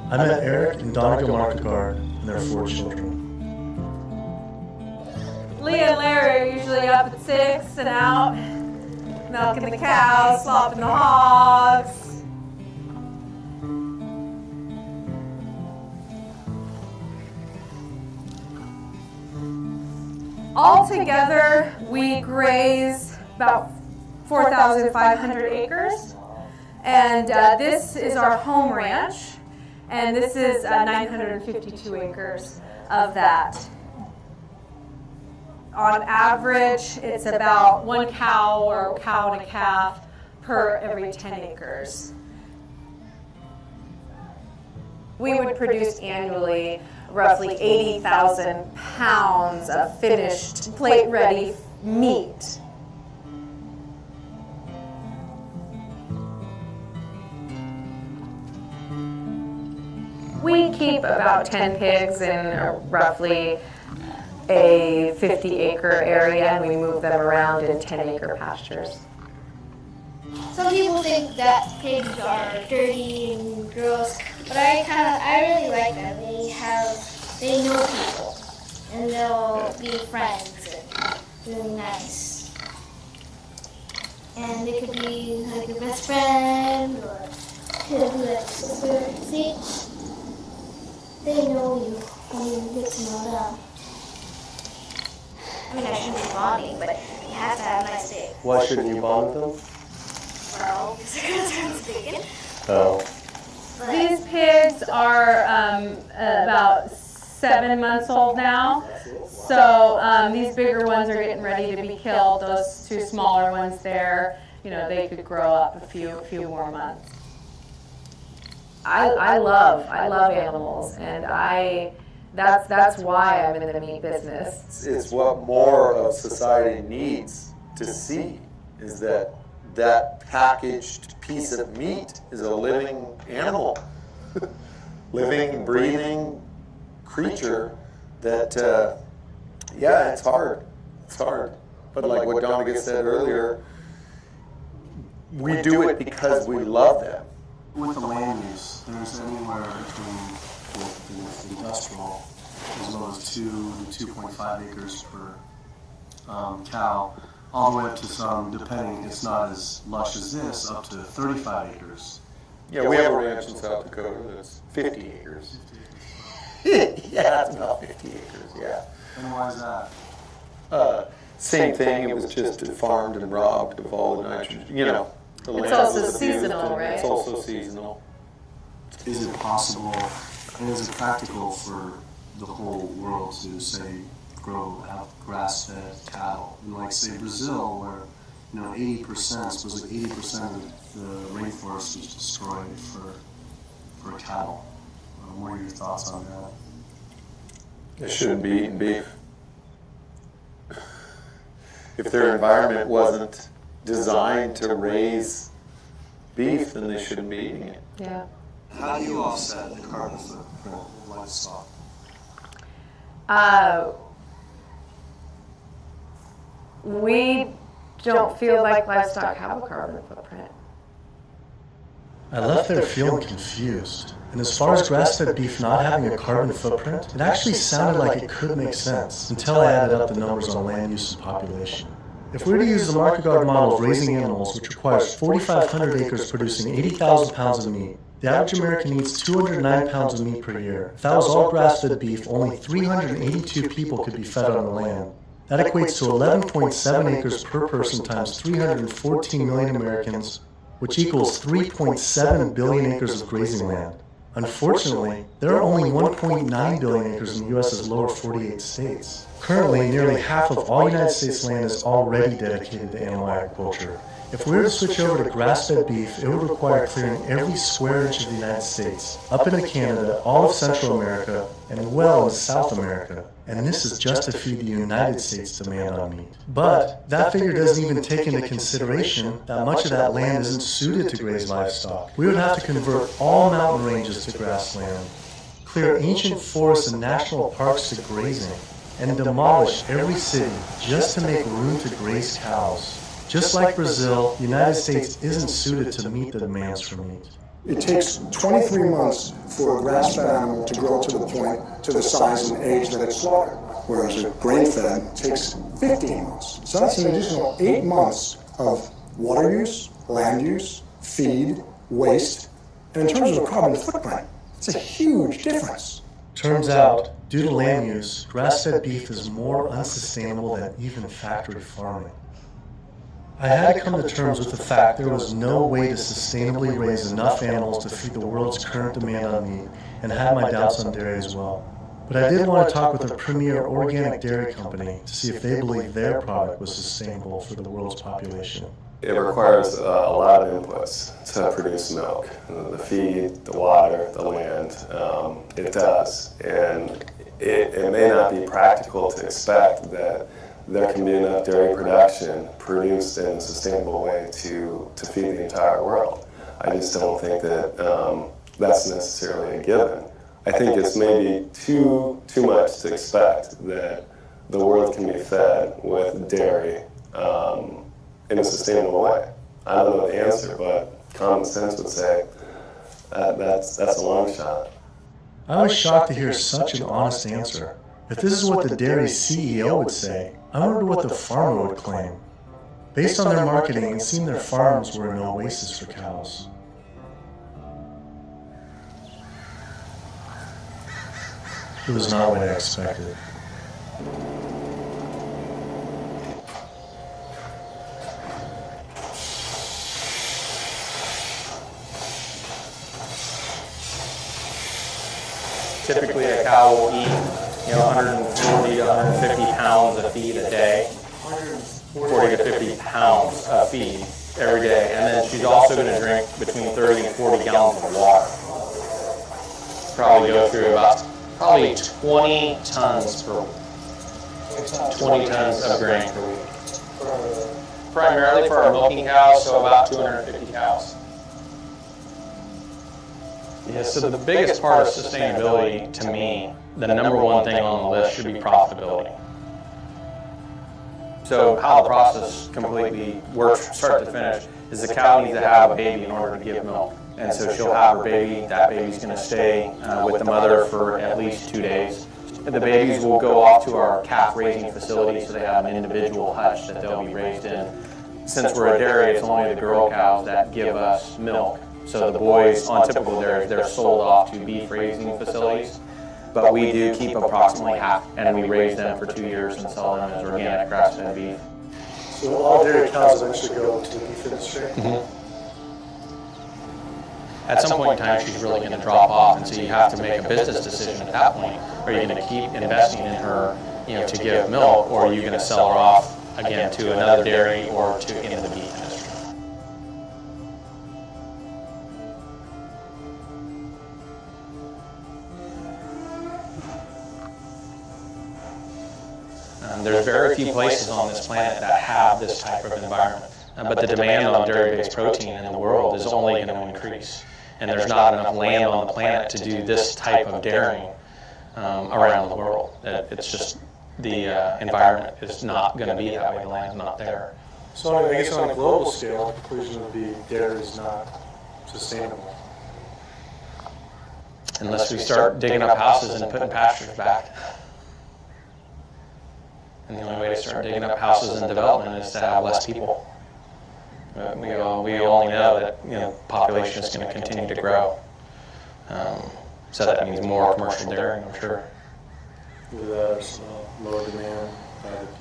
I met Eric and Donegal Market Guard and their 4 children. Leah and Larry are usually up at 6 and out, milking the cows, slopping the hogs. Altogether, we graze about 4,500 acres, and this is our home ranch, and this is 952 acres of that. On average, it's about 1 cow or cow and a calf per every 10 acres. We would produce annually roughly 80,000 pounds of finished plate-ready meat. We keep about 10 pigs in roughly a 50-acre area, and we move them around in 10-acre pastures. Some people think that pigs are dirty and gross, but I really like them. They know people. and they'll be friends and really nice. And they could be like your best friend, or could be like sister. See, they know you when you get to know them. I mean, I shouldn't be bonding, but you have to have a nice day. Why shouldn't you bond with them? Well, because they're gonna turn bacon. Oh. These pigs are about 7 months old now. So these bigger ones are getting ready to be killed. Those two smaller ones there, you know, they could grow up a few more months. I love animals, and that's why I'm in the meat business. It's what more of society needs to see, is that packaged piece of meat is a living animal, living, breathing creature that, yeah, it's hard. It's hard. But like what Donica said earlier, we do it because we love them. With the land use, there's anywhere between, with industrial, as low as 2 to 2.5 acres per cow, all the way up to some, depending, it's not as lush as this, up to 35 acres. Yeah, we have a ranch in South Dakota that's 50 acres. Yeah, it's about 50 acres, yeah. And why is that? Same thing, it was just farmed and robbed of all the nitrogen, you know. The It's land also was abused, seasonal, and right? It's also seasonal. Is it possible, and is it practical for the whole world to, say, have grass-fed cattle? And like, say, Brazil, where, you know, 80%, suppose like 80% of the rainforest was destroyed for cattle. What are your thoughts on that? They shouldn't be eating beef. If their environment wasn't designed to raise beef, then they shouldn't be eating it. Yeah. How do you offset the carbon footprint of livestock? We don't feel like livestock have a carbon footprint. I left there feeling confused. And as far as grass-fed beef not having a carbon footprint, it actually sounded like it could make sense until I added up the numbers on land use and population. If we were to use the market garden model of raising animals, which requires 4,500 acres producing 80,000 pounds of meat, the average American eats 209 pounds of meat per year. If that was all grass-fed beef, only 382 people could be fed on the land. That equates to 11.7 acres per person times 314 million Americans, which equals 3.7 billion acres of grazing land. Unfortunately, there are only 1.9 billion acres in the U.S.'s lower 48 states. Currently, nearly half of all United States land is already dedicated to animal agriculture. If we were to switch over to grass-fed beef, it would require clearing every square inch of the United States, up into Canada, all of Central America, and well into South America. And this is just to feed the United States demand on meat. But that figure doesn't even take into consideration that much of that land isn't suited to graze livestock. We would have to convert all mountain ranges to grassland, clear ancient forests and national parks to grazing, and demolish every city just to make room to graze cows. Just like Brazil, the United States isn't suited to meet the demands for meat. It takes 23 months for a grass-fed animal to grow to the point, to the size and age that it's slaughtered, whereas a grain-fed takes 15 months. So that's an additional 8 months of water use, land use, feed, waste, and in terms of the carbon footprint, it's a huge difference. Turns out, due to land use, grass-fed beef is more unsustainable than even factory farming. I had to come to terms with the fact there was no way to sustainably raise enough animals to feed the world's current demand on meat, and had my doubts on dairy as well. But I did want to talk with a premier organic dairy company to see if they believe their product was sustainable for the world's population. It requires a lot of inputs to produce milk. The feed, the water, the land, it does. And it may not be practical to expect that there can be enough dairy production produced in a sustainable way to feed the entire world. I just don't think that that's necessarily a given. I think it's maybe too much to expect that the world can be fed with dairy in a sustainable way. I don't know the answer, but common sense would say that's a long shot. I was shocked to hear such an honest answer. If this is what the dairy CEO would say, I wonder what the farmer would claim. Based on their marketing, it seemed their farms were an oasis for cows. It was not what I expected. Typically, a cow will eat, 140 to 150 pounds of feed a day. 40 to 50 pounds of feed every day, and then she's also going to drink between 30 and 40 gallons of water. Probably go through about 20 tons per week. 20 tons of grain per week. Primarily for our milking cows, so about 250 cows. Yeah, so the biggest part of sustainability to me, the number one thing on the list should be profitability. So how the process completely works, start to finish, is the cow needs to have a baby in order to give milk. And so she'll have her baby, that baby's going to stay with the mother for at least 2 days. And the babies will go off to our calf raising facility, so they have an individual hutch that they'll be raised in. Since we're a dairy, it's only the girl cows that give us milk. So the boys on typical dairies, they're sold off to beef raising facilities. But we do keep approximately half, and we raise them for 2 years and sell them as organic grass-fed beef. So all dairy cows eventually go to the beef industry? Mm-hmm. At some point in time, she's really going to drop off, and so you have to make a business decision at that point. Are you going to keep investing in her, to give milk, or are you going to sell her off again to another dairy or to into the beef industry? There's very few places on this planet that have this type of environment. But the demand on dairy-based protein in the world is only going to increase. And there's not enough land on the planet to do this type of dairying around the world. It's just the environment is not going to be that way. The land's not there. So I guess on a global scale, the conclusion would be dairy is not sustainable. Unless we start digging up houses and putting pastures back. And the only way to start digging up houses and development is to have less people. We only know that population is going to continue to grow. So that means more commercial dairying, I'm sure. With that, some low demand.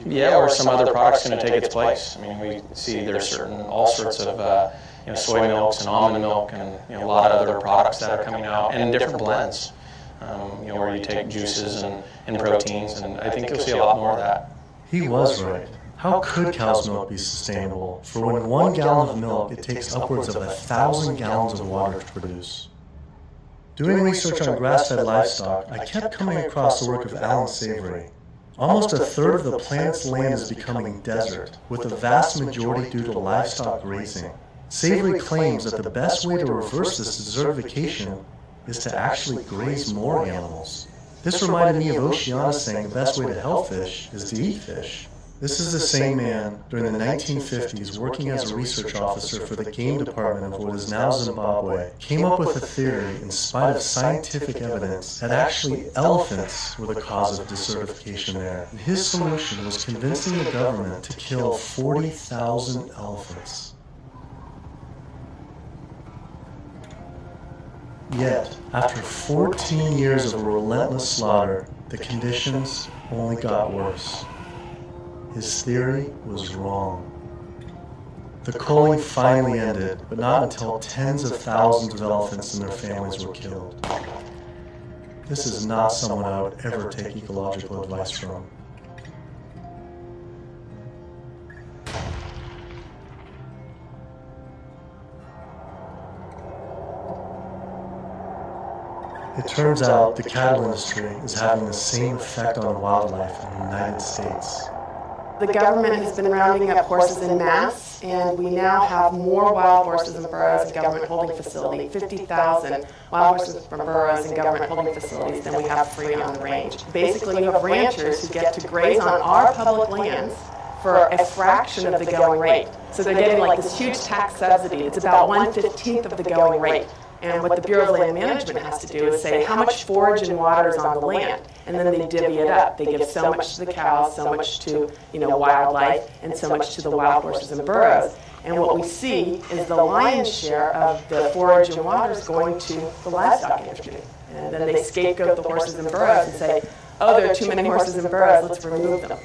Yeah, or some other product's going to take its place. I mean, we see there's all sorts of soy milks and almond milk and a lot of other products that are coming out, and different blends. Where you take juices and proteins, and I think you'll see a lot more of that. He was right. How could cow's milk be sustainable? For when 1 gallon of milk, it takes upwards of 1,000 gallons of water to produce. Doing research on grass-fed livestock, I kept coming across the work of Alan Savory. Almost a third of the planet's land is becoming desert, with the vast majority due to livestock grazing. Savory claims that the best way to reverse this desertification is to actually graze more animals. This reminded me of Oceana saying the best way to help fish is to eat fish. This is the same man, during the 1950s, working as a research officer for the game department of what is now Zimbabwe, came up with a theory, in spite of scientific evidence, that actually elephants were the cause of desertification there. And his solution was convincing the government to kill 40,000 elephants. Yet, after 14 years of relentless slaughter, the conditions only got worse. His theory was wrong. The culling finally ended, but not until tens of thousands of elephants and their families were killed. This is not someone I would ever take ecological advice from. It turns out the cattle industry is having the same effect on wildlife in the United States. The government has been rounding up horses en masse, and we now have more wild horses and burros in government holding facilities, 50,000 wild horses and burros in government holding facilities than we have free on the range. Basically, you have ranchers who get to graze on our public lands for a fraction of the going rate. So they're getting like this huge tax subsidy. It's about 1/15 of the going rate. And what the Bureau of Land Management has to do is say how much forage and water is on the land, and then they divvy it up. They give so much to the cows, so much to wildlife, and so much to the wild horses and burros. And what we see is the lion's share of the forage and water is going to the livestock industry. And then they scapegoat the horses and burros and say, oh, there are too many horses and burros, let's remove them.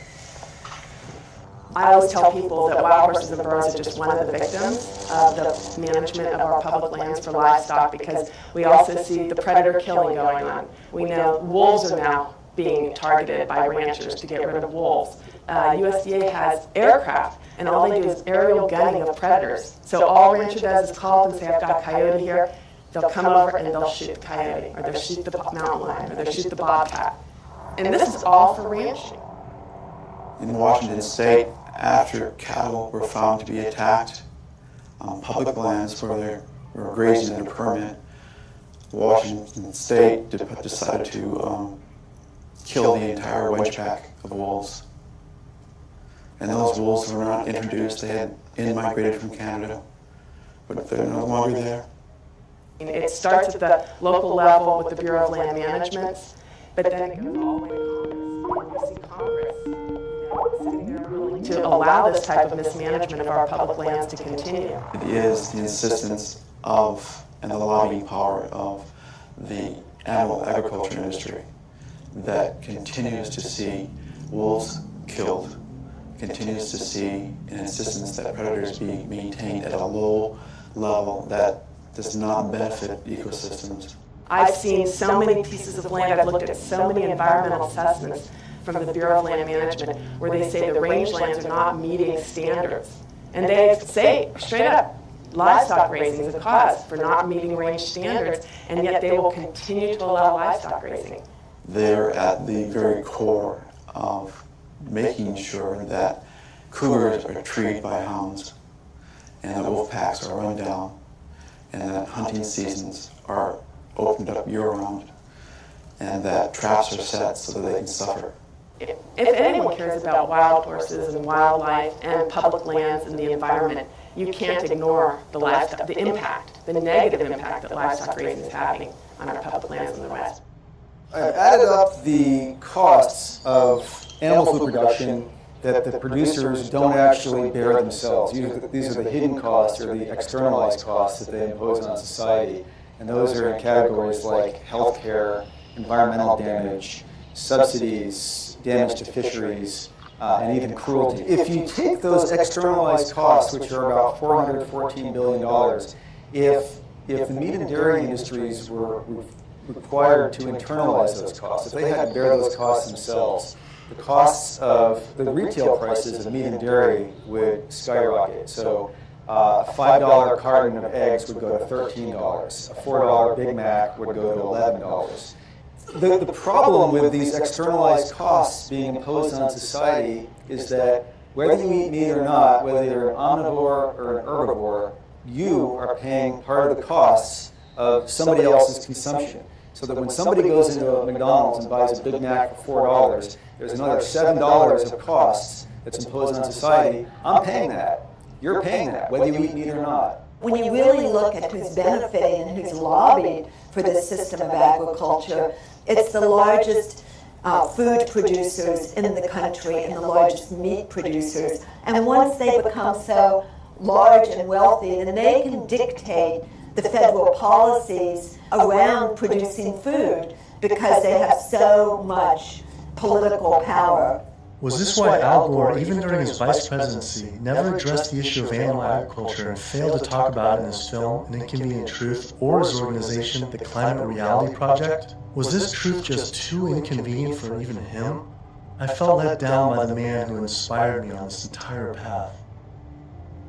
I always tell people that wild horses and burros are just one of the victims of the management of our public lands for livestock, because we also see the predator killing going on. We know wolves are now being targeted by ranchers to get rid of wolves. USDA has aircraft, and all they do is aerial gunning of predators. So all a rancher does is call and say, I've got a coyote here. They'll come over and they'll shoot the coyote, or they'll shoot the mountain lion, or they'll shoot the bobcat. And this is all for ranching. In Washington State, after cattle were found to be attacked on public lands where they were grazing in a permit, Washington State decided to kill the entire wedge pack of wolves. And those wolves were not introduced. They had in-migrated from Canada, but they're no longer there. It starts at the local level with the Bureau of Land Management, but then it goes all the way to Congress. And you see Congress sitting there willing to allow this type of mismanagement of our public lands to continue. It is the insistence of and the lobbying power of the animal agriculture industry that continues to see wolves killed, continues to see an insistence that predators be maintained at a low level that does not benefit ecosystems. I've seen so many pieces of land, I've looked at so many environmental assessments from the Bureau of Land Management where they say the rangelands are not meeting standards. And they say straight up, livestock raising is a cause for not meeting range standards, and yet they will continue to allow livestock raising. They're at the very core of making sure that cougars are treated by hounds and that wolf packs are run down and that hunting seasons are opened up year-round and that traps are set so that they can suffer. If anyone cares about wild horses and wildlife and public lands and the environment, you can't ignore the livestock, the impact, the negative impact that livestock raising is having on our public lands in the West. I've added up the costs of animal food production that the producers don't actually bear themselves. These are the hidden costs or the externalized costs that they impose on society. And those are in categories like healthcare, environmental damage, subsidies, damage to fisheries, and even cruelty. If you take those externalized costs, which are about $414 billion, if the meat and dairy industries were required to internalize those costs, if they had to bear those costs themselves, the costs of the retail prices of meat and dairy would skyrocket. So a $5 carton of eggs would go to $13. A $4 Big Mac would go to $11. The problem with these externalized costs being imposed on society is that whether you eat meat or not, whether you're an omnivore or an herbivore, you are paying part of the costs of somebody else's consumption. So that when somebody goes into a McDonald's and buys a Big Mac for $4, there's another $7 of costs that's imposed on society. I'm paying that. You're paying that, whether you eat meat or not. When you really look at who's benefiting and who's lobbied for this system of agriculture, it's the largest food producers in the country and the largest meat producers. And once they become so large and wealthy, then they can dictate the federal policies around producing food because they have so much political power. Was this why Al Gore, even during his vice presidency, never addressed the issue of animal agriculture and failed to talk about it in his film, An Inconvenient Truth, or his organization, the Climate Reality Project? Was this truth just too inconvenient for even him? I felt let down by the man who inspired me on this entire path.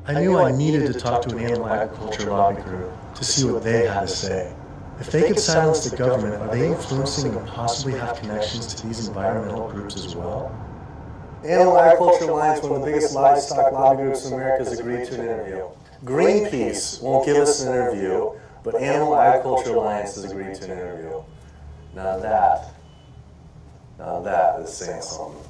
I knew I needed to talk to an animal agriculture lobby group to see what they had to say. If they could silence the government, are they influencing and possibly have connections to these environmental groups as well? The Animal Agriculture Alliance, one of the biggest livestock lobby groups in America, has agreed to an interview. Greenpeace won't give us an interview, but Animal Agriculture Alliance has agreed to an interview. Now that is saying something.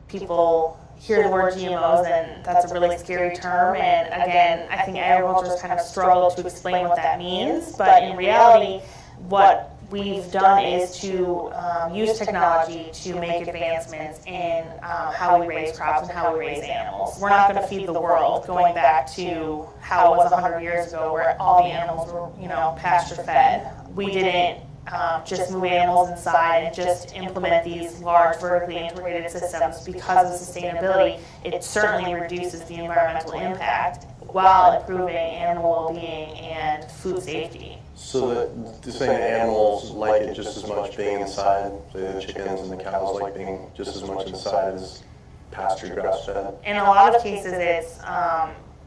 People hear the word GMOs, and that's a really scary term. And again, I think agriculture kind of struggled to explain what that means. But in reality, what we've done is to use technology to make advancements in how we raise crops and how we raise animals. We're not going to feed the world, going back to how it was 100 years ago, where all the animals were, pasture fed. We didn't just move animals inside and just implement these large vertically integrated systems because of sustainability. It certainly reduces the environmental impact while improving animal well-being and food safety. So that saying animals like it just as much being inside, say the chickens and the cows like being just as much inside as pasture grass-fed? In a lot of cases, it's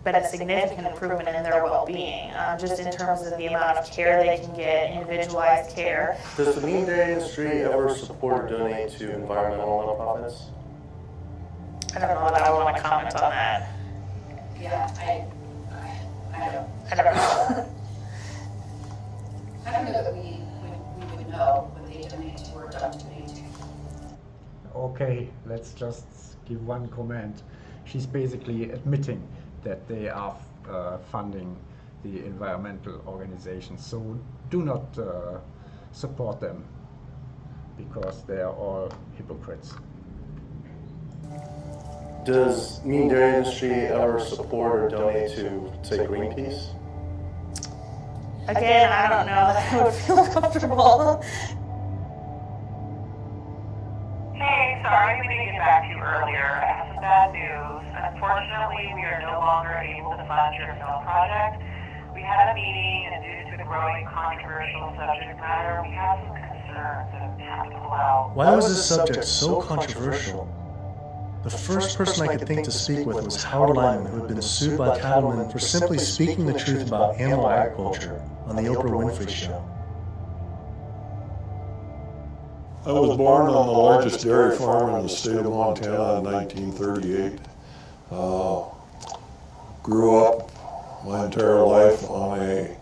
been a significant improvement in their well-being, just in terms of the amount of care they can get, individualized care. Does the meat dairy industry ever support or donate to environmental nonprofits? I don't know that I want to comment on that. Yeah, I don't know. I don't know that we would know what they donate to or don't donate to. Okay, let's just give one comment. She's basically admitting that they are funding the environmental organizations, so do not support them, because they are all hypocrites. Does meat and dairy industry ever support or donate to, say, Greenpeace? Again, I don't know that I would feel comfortable. Hey, sorry we didn't get back to you earlier. I have some bad news. Unfortunately, we are no longer able to fund your film project. We had a meeting, and due to the growing controversial subject matter, we have some concerns that have to pull out. Why was this subject so controversial? The first person I could think to speak with was Howard Lyman, who had been sued by cattlemen for simply speaking the truth about animal agriculture on the Oprah Winfrey Show. I was born on the largest dairy farm in the state of Montana in 1938. Grew up my entire life on a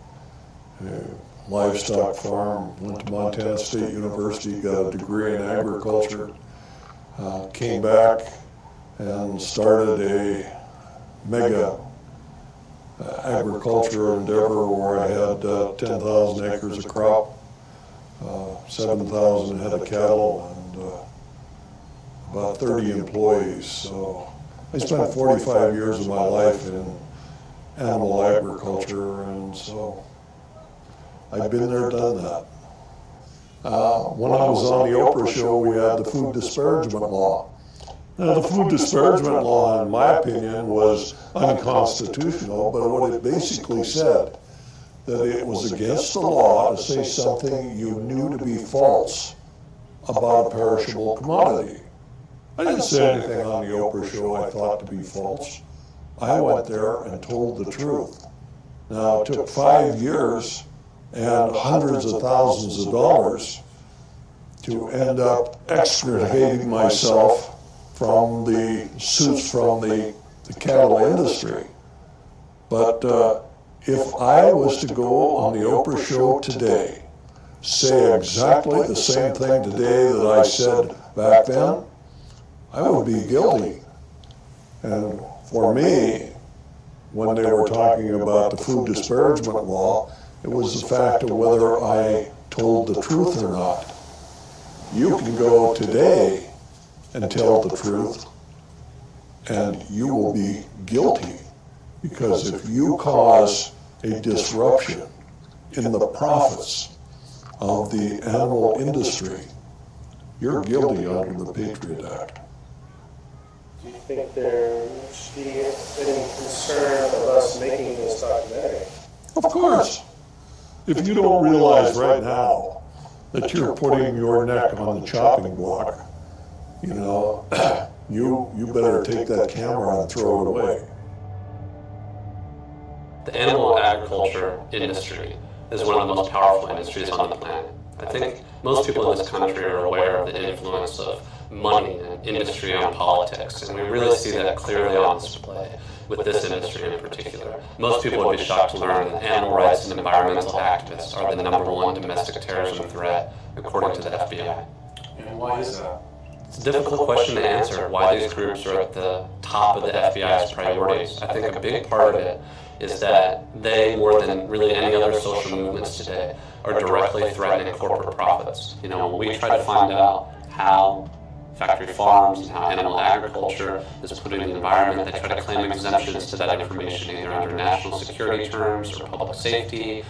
livestock farm. Went to Montana State University, got a degree in agriculture. Came back and started a mega agriculture endeavor where I had 10,000 acres of crop, 7,000 head of cattle, and about 30 employees. So I spent 45 years of my life in animal agriculture, and so I've been there, done that. When I was on the Oprah show, we had the food disparagement law. Now, the food disparagement law, in my opinion, was unconstitutional, but what it basically said, that it was against the law to say something you knew to be false about a perishable commodity. I didn't say anything on the Oprah show I thought to be false. I went there and told the truth. Now, it took 5 years and hundreds of thousands of dollars to end up extricating myself from the suits from the cattle industry. But if I was to go on the Oprah show today, say exactly the same thing today that I said back then, I would be guilty. And for me, when they were talking about the food disparagement law, it was the fact of whether I told the truth or not. You can go today and tell the truth, and you will be guilty, because if you cause a disruption in the profits of the animal industry, you're guilty under the Patriot Act. Do you think there should be any concern of us making this documentary? Of course. If you don't realize right now that you're putting your neck on the chopping block, you know, you better take that camera and throw it away. The animal agriculture industry is one of the most powerful industries on the planet. I think most people in this country are aware of the influence of money and industry on politics, and we really see that clearly on display with this industry in particular. Most people would be shocked to learn that animal rights and environmental activists are the #1 domestic terrorism threat, according to the FBI. And why is that? It's a difficult question to answer why these groups are at the top of the FBI's priorities. I think a big part of it is that they, more than really any other social movements today, are directly threatening corporate profits. You know, when we try to find out how factory farms and how animal agriculture is polluting the environment, they try to claim exemptions to that information either under national security terms or public safety,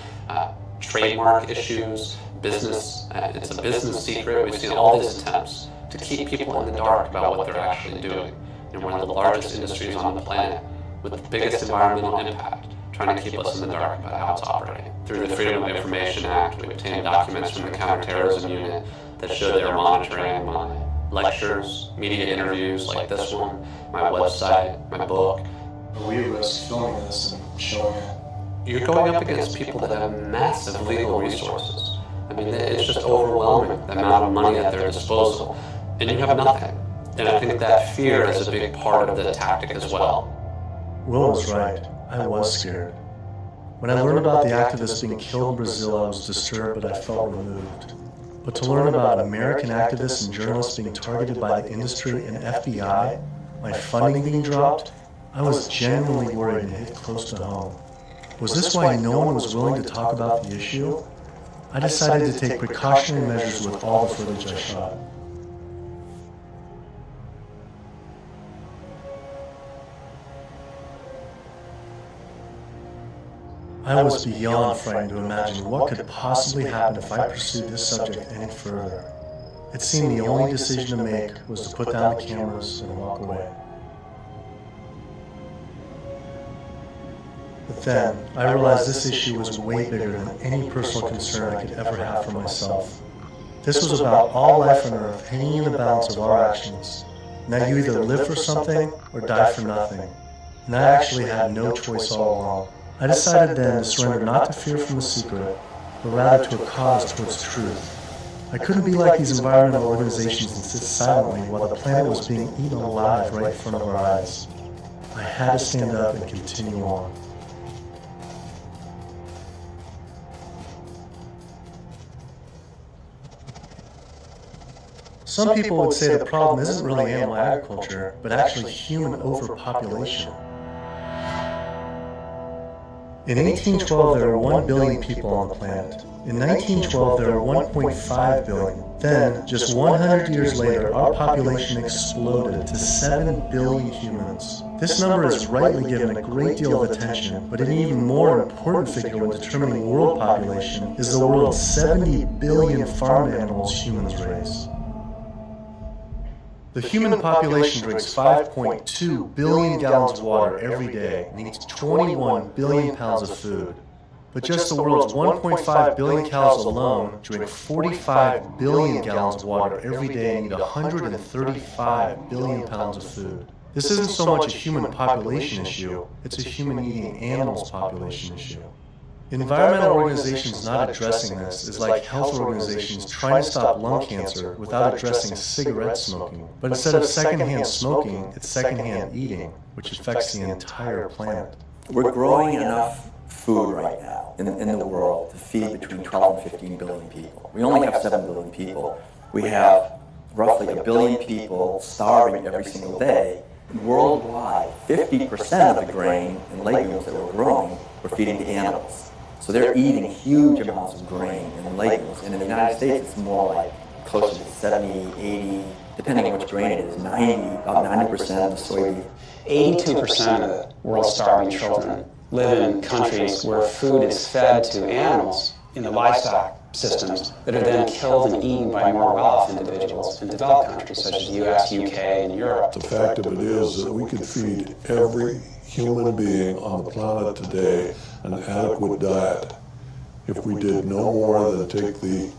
trademark issues, business, it's a business secret. We've seen all these attempts to keep people in the dark about what they're actually doing. You know, one of the largest industries on the planet with the biggest environmental impact, trying to keep us in the dark about how it's operating. Through the Freedom of Information Act, we obtained documents from the Counterterrorism Unit that show they're monitoring my lectures, media interviews like this one, my website, my book. Are we at risk filming this and showing it? You're going up against people that have massive legal resources. I mean, it's just overwhelming, the amount of money at their disposal, and you have nothing. And I think that fear is a big part of the tactic as well. Will was right. I was scared. When I learned about the activists being killed in Brazil, I was disturbed, but I felt removed. But to learn about American activists and journalists being targeted by the industry and FBI, my funding being dropped, I was genuinely worried and hit close to home. Was this why no one was willing to talk about the issue? I decided to take precautionary measures with all the footage I shot. I was beyond frightened to imagine what could possibly happen if I pursued this subject any further. It seemed the only decision to make was to put down the cameras and walk away. But then, I realized this issue was way bigger than any personal concern I could ever have for myself. This was about all life on Earth hanging in the balance of our actions. Now you either live for something or die for nothing. And I actually had no choice all along. I decided then to surrender not to fear from the secret, but rather to a cause towards truth. I couldn't be like these environmental organizations and sit silently while the planet was being eaten alive right in front of our eyes. I had to stand up and continue on. Some people would say the problem isn't really animal agriculture, but actually human overpopulation. In 1812, there were 1 billion people on the planet. In 1912, there were 1.5 billion. Then, just 100 years later, our population exploded to 7 billion humans. This number is rightly given a great deal of attention, but an even more important figure when determining world population is the world's 70 billion farm animals humans raise. The human population drinks 5.2 billion gallons of water every day and eats 21 billion pounds of food. But just the world's 1.5 billion cows alone drink 45 billion gallons of water every day and eat 135 billion pounds of food. This isn't so much a human population issue, it's a human eating animals population issue. Environmental organizations not addressing this is like health organizations trying to stop lung cancer without addressing cigarette smoking. But instead of secondhand smoking, it's secondhand eating, which affects the entire planet. We're growing enough food right now in the world to feed between 12 and 15 billion people. We only have 7 billion people. We have roughly 1 billion people starving every single day. Worldwide, 50% of the grain and legumes that we're growing, we're feeding to animals. So they're eating huge amounts of grain and legumes. And in the United States, it's more like closer to 70, 80, depending on which grain it is, about 90% of the soybean. 82% of the world's starving children live in countries where food is fed to animals in the livestock systems that are then killed and eaten by more well-off individuals in developed countries such as the US, UK, and Europe. The fact of it is that we could feed every human being on the planet today an adequate diet if we did no more than take the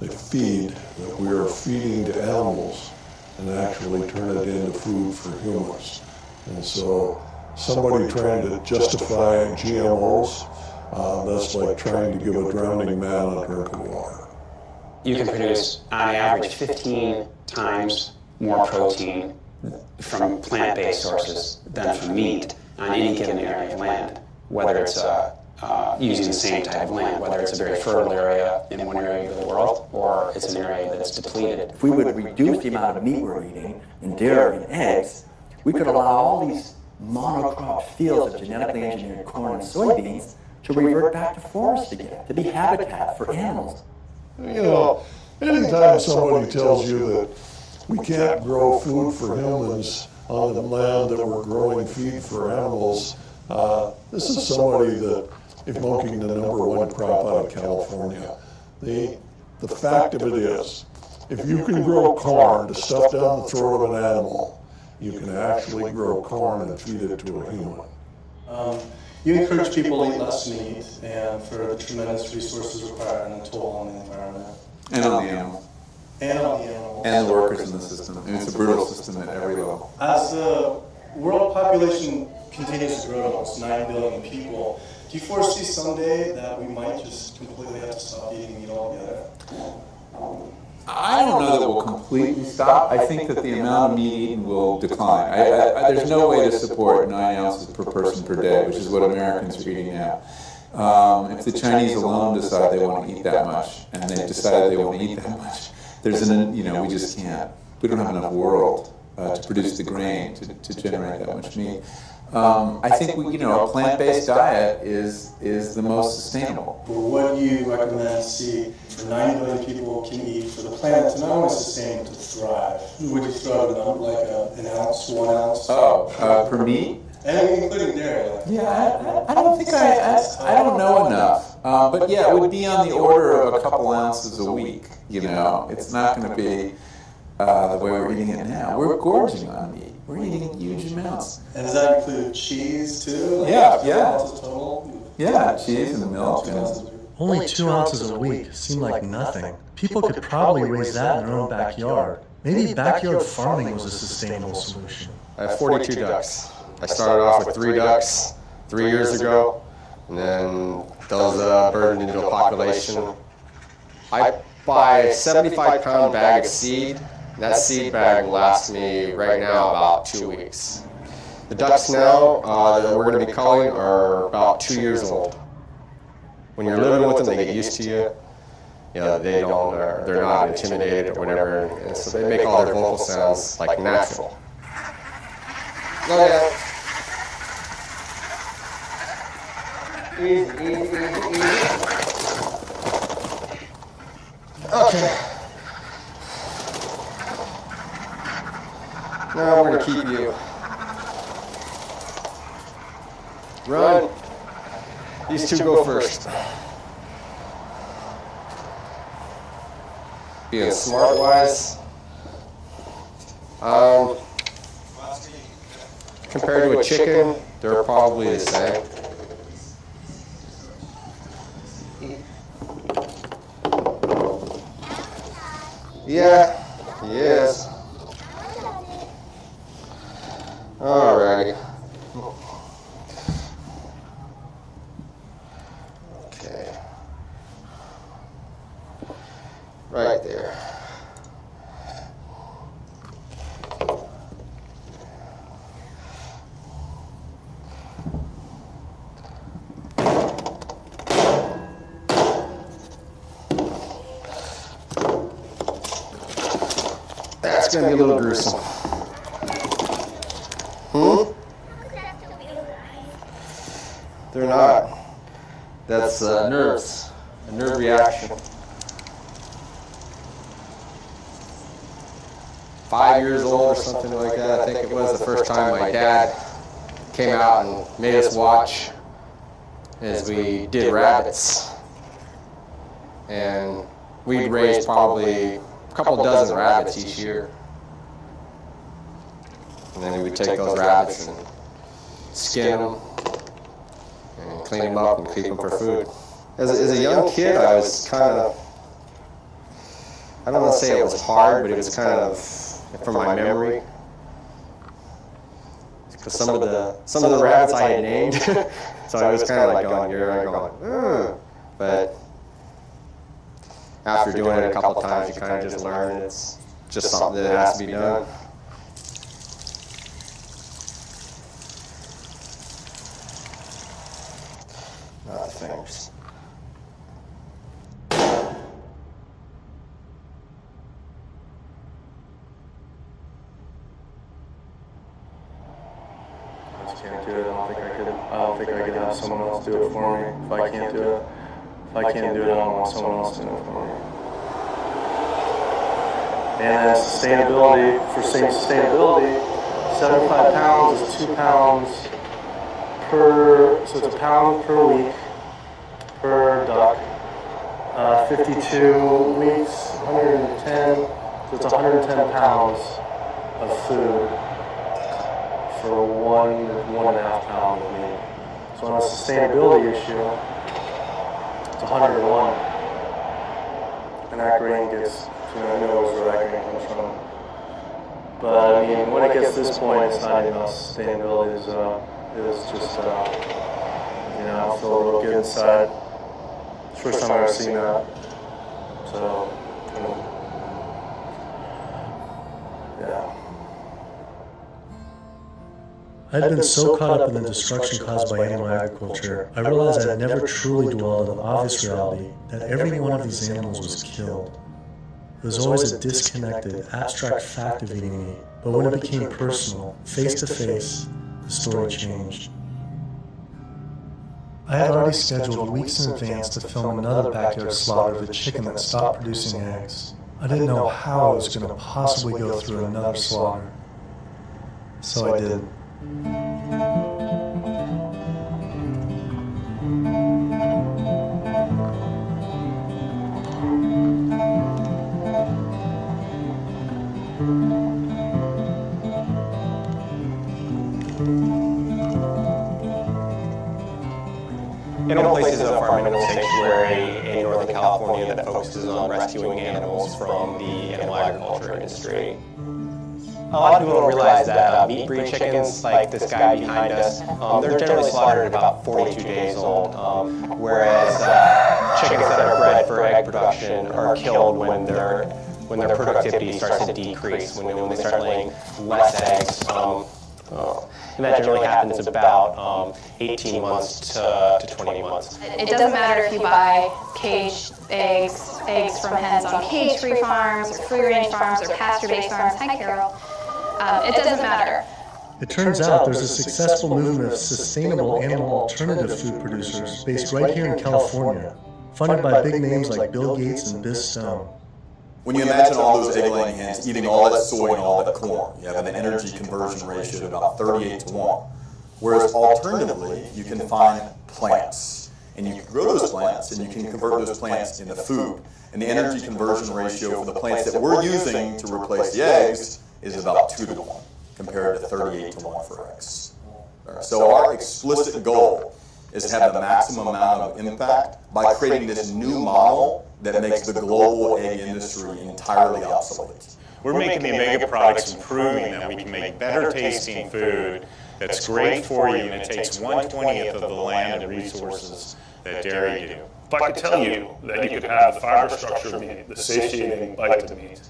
feed that we are feeding to animals and actually turn it into food for humans. And so somebody trying to justify GMOs, that's like trying to give a drowning man a drink of water. You can produce, on average, 15 times more protein from plant-based sources than from meat on any given area of land, whether it's using the same type of land, whether it's a very fertile area in one area of the world or it's an area that's depleted. If we would reduce the amount of meat we're eating, and dairy and eggs, we could allow all these monocrop fields of genetically engineered corn and soybeans to revert back to forest again, to be habitat for animals. You know, anytime somebody tells you that we can't grow food for humans on the land that we're growing feed for animals, this is somebody that is milking the #1 crop out of California. The fact of it is, if you can grow corn to stuff down the throat of an animal, you can actually grow corn and feed it to a human. You encourage people to eat less meat and for the tremendous resources required and the toll on the environment. And on the animal. And on the animal. And the workers in the system. And it's a brutal system at every level. As the world population continues to grow to almost 9 billion people, do you foresee someday that we might just completely have to stop eating meat altogether? I don't know that we'll completely stop. I think that the amount of meat eaten will decline. There's no way to support 9 ounces per person per day, which is what Americans are eating now. If the Chinese alone decide they want to eat that much, and they've decided they want to eat that much, we just can't. We don't have enough world to produce the grain to generate that much meat. I think a plant-based diet is the most sustainable. What do you recommend see for 9 billion people can eat for the planet to not only sustain but to thrive? Would you throw it out like an ounce, 1 ounce? Per meat? And including dairy. Yeah, I don't think I don't know enough. But yeah, it would be on the order of a couple ounces a week. It's not going to be the way we're eating it now. We're gorging on meat. We're eating huge amounts. And does that include cheese too? Yeah. Yeah, cheese and milk. Only 2 ounces a week seem like nothing. People could probably raise that in their own backyard. Maybe backyard farming was a sustainable solution. I have 42 ducks. I started off with 3 ducks 3 years ago, and then those burdened into a population. I buy a 75-pound bag of seed. That seed bag lasts me right now about 2 weeks. The ducks now that we're going to be culling are about 2 years old. When you're living with them, they get used to you. They don't, they're not intimidated or whatever, and so they make all their vocal sounds like natural. Okay. Easy. Okay. Now we're going to keep you. Run. These two go first. Being smart-wise, compared to a chicken, they're probably the same. Yeah, he is. Alrighty. Okay. Right there. That's going to be a little gruesome. They're not. That's nerves, a nerve reaction. 5 years old or something like that, I think it was the first time my dad came out and made us watch as we did rabbits. And we'd raised probably a couple dozen rabbits each year. And then we would take those rabbits and skin them and clean them up and keep them for food. As a young kid, I was kind of, I don't want to say it was hard, but it was kind of, from my memory, because some of the rabbits I had named, so I was kind of like going here and going, but after doing it a couple times, you kind of just learn it's just something that has to be done. Not can't do it. I don't think I could have someone else do it for me if I can't do it. If I can't do it, I don't want someone else to do it for me. And then sustainability, for saying sustainability, 75 pounds is 2 pounds per, so it's a pound per week per duck. 52 weeks, 110, so it's 110 pounds of food for 1.5 pound of meat. So on a sustainability issue, it's 101. And that grain gets, who knows where that grain comes from. But I mean, when it gets to this point, it's not even about sustainability. It's just, you know, I feel real good inside. First time I've ever seen that. So, yeah. I'd been so caught up in the destruction caused by animal agriculture, I realized I'd never truly dwelled on the obvious reality that every one of these animals was killed. It was always a disconnected, abstract fact of eating meat, but when it became personal, face to face, the story changed. I had already scheduled weeks in advance to film another backyard slaughter of a chicken that stopped producing eggs. I didn't know how I was going to possibly go through another slaughter. So I did. Animal Place is a farm animal sanctuary in Northern California that focuses on rescuing animals from the animal agriculture industry. A lot of people don't realize that meat breed chickens, like this guy behind us, they're generally slaughtered at about 42 days old, whereas chickens that are bred for egg production are killed when their productivity starts to decrease, when they start laying less eggs. And that generally happens about 18 months to 20 months. It doesn't matter if you buy caged eggs from hens on cage-free farms, or free-range farms, or pasture-based farms. Hi, Carol. It doesn't matter. It turns out there's a successful movement of sustainable animal alternative food producers based right here in California, funded by big names like Bill Gates and Biz Stone. When you imagine all those egg-laying hens eating all that soy and all that corn, you have an energy conversion ratio of about 38 to 1. Whereas alternatively, you can find plants. And you can grow those plants, and you can convert those plants into food. And the energy conversion ratio for the plants that we're using to replace the eggs is about 2 to 1, compared to 38 to 1 for eggs. So our explicit goal is to have the maximum amount of impact by creating this new model that makes the global egg industry entirely obsolete. We're making the Omega products and proving that we can make better tasting food that's great for you, and it takes 1/20th of the land and resources that dairy do. If I could tell you that you could have the fiber structure of meat, the satiating bite of meat,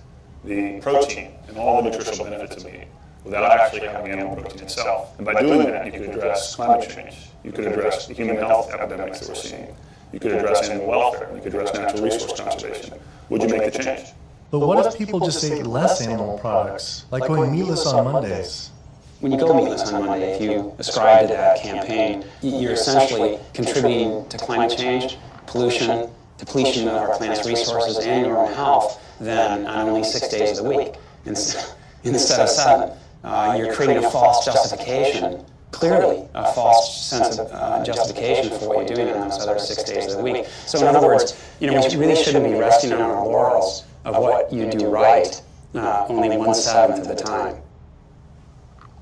the protein, and all the nutritional benefits of meat, without actually having animal protein itself. And by doing that, you could address climate change. You could address the human health epidemics that we're seeing. You could address animal welfare. You could address natural resource conservation. Would you make the change? But what if people just ate less animal products, like going meatless on Mondays? When you go meatless on Monday, if you ascribe to that campaign, you're essentially contributing to climate change, pollution, depletion of our planet's resources, and your own health, then on only 6 days of the week instead of 7. You're creating a false justification, clearly a false sense of justification for what you're doing on those other 6 days of the week. So in other words, we really shouldn't be resting on our laurels of what you do right, only 1/7 of the time.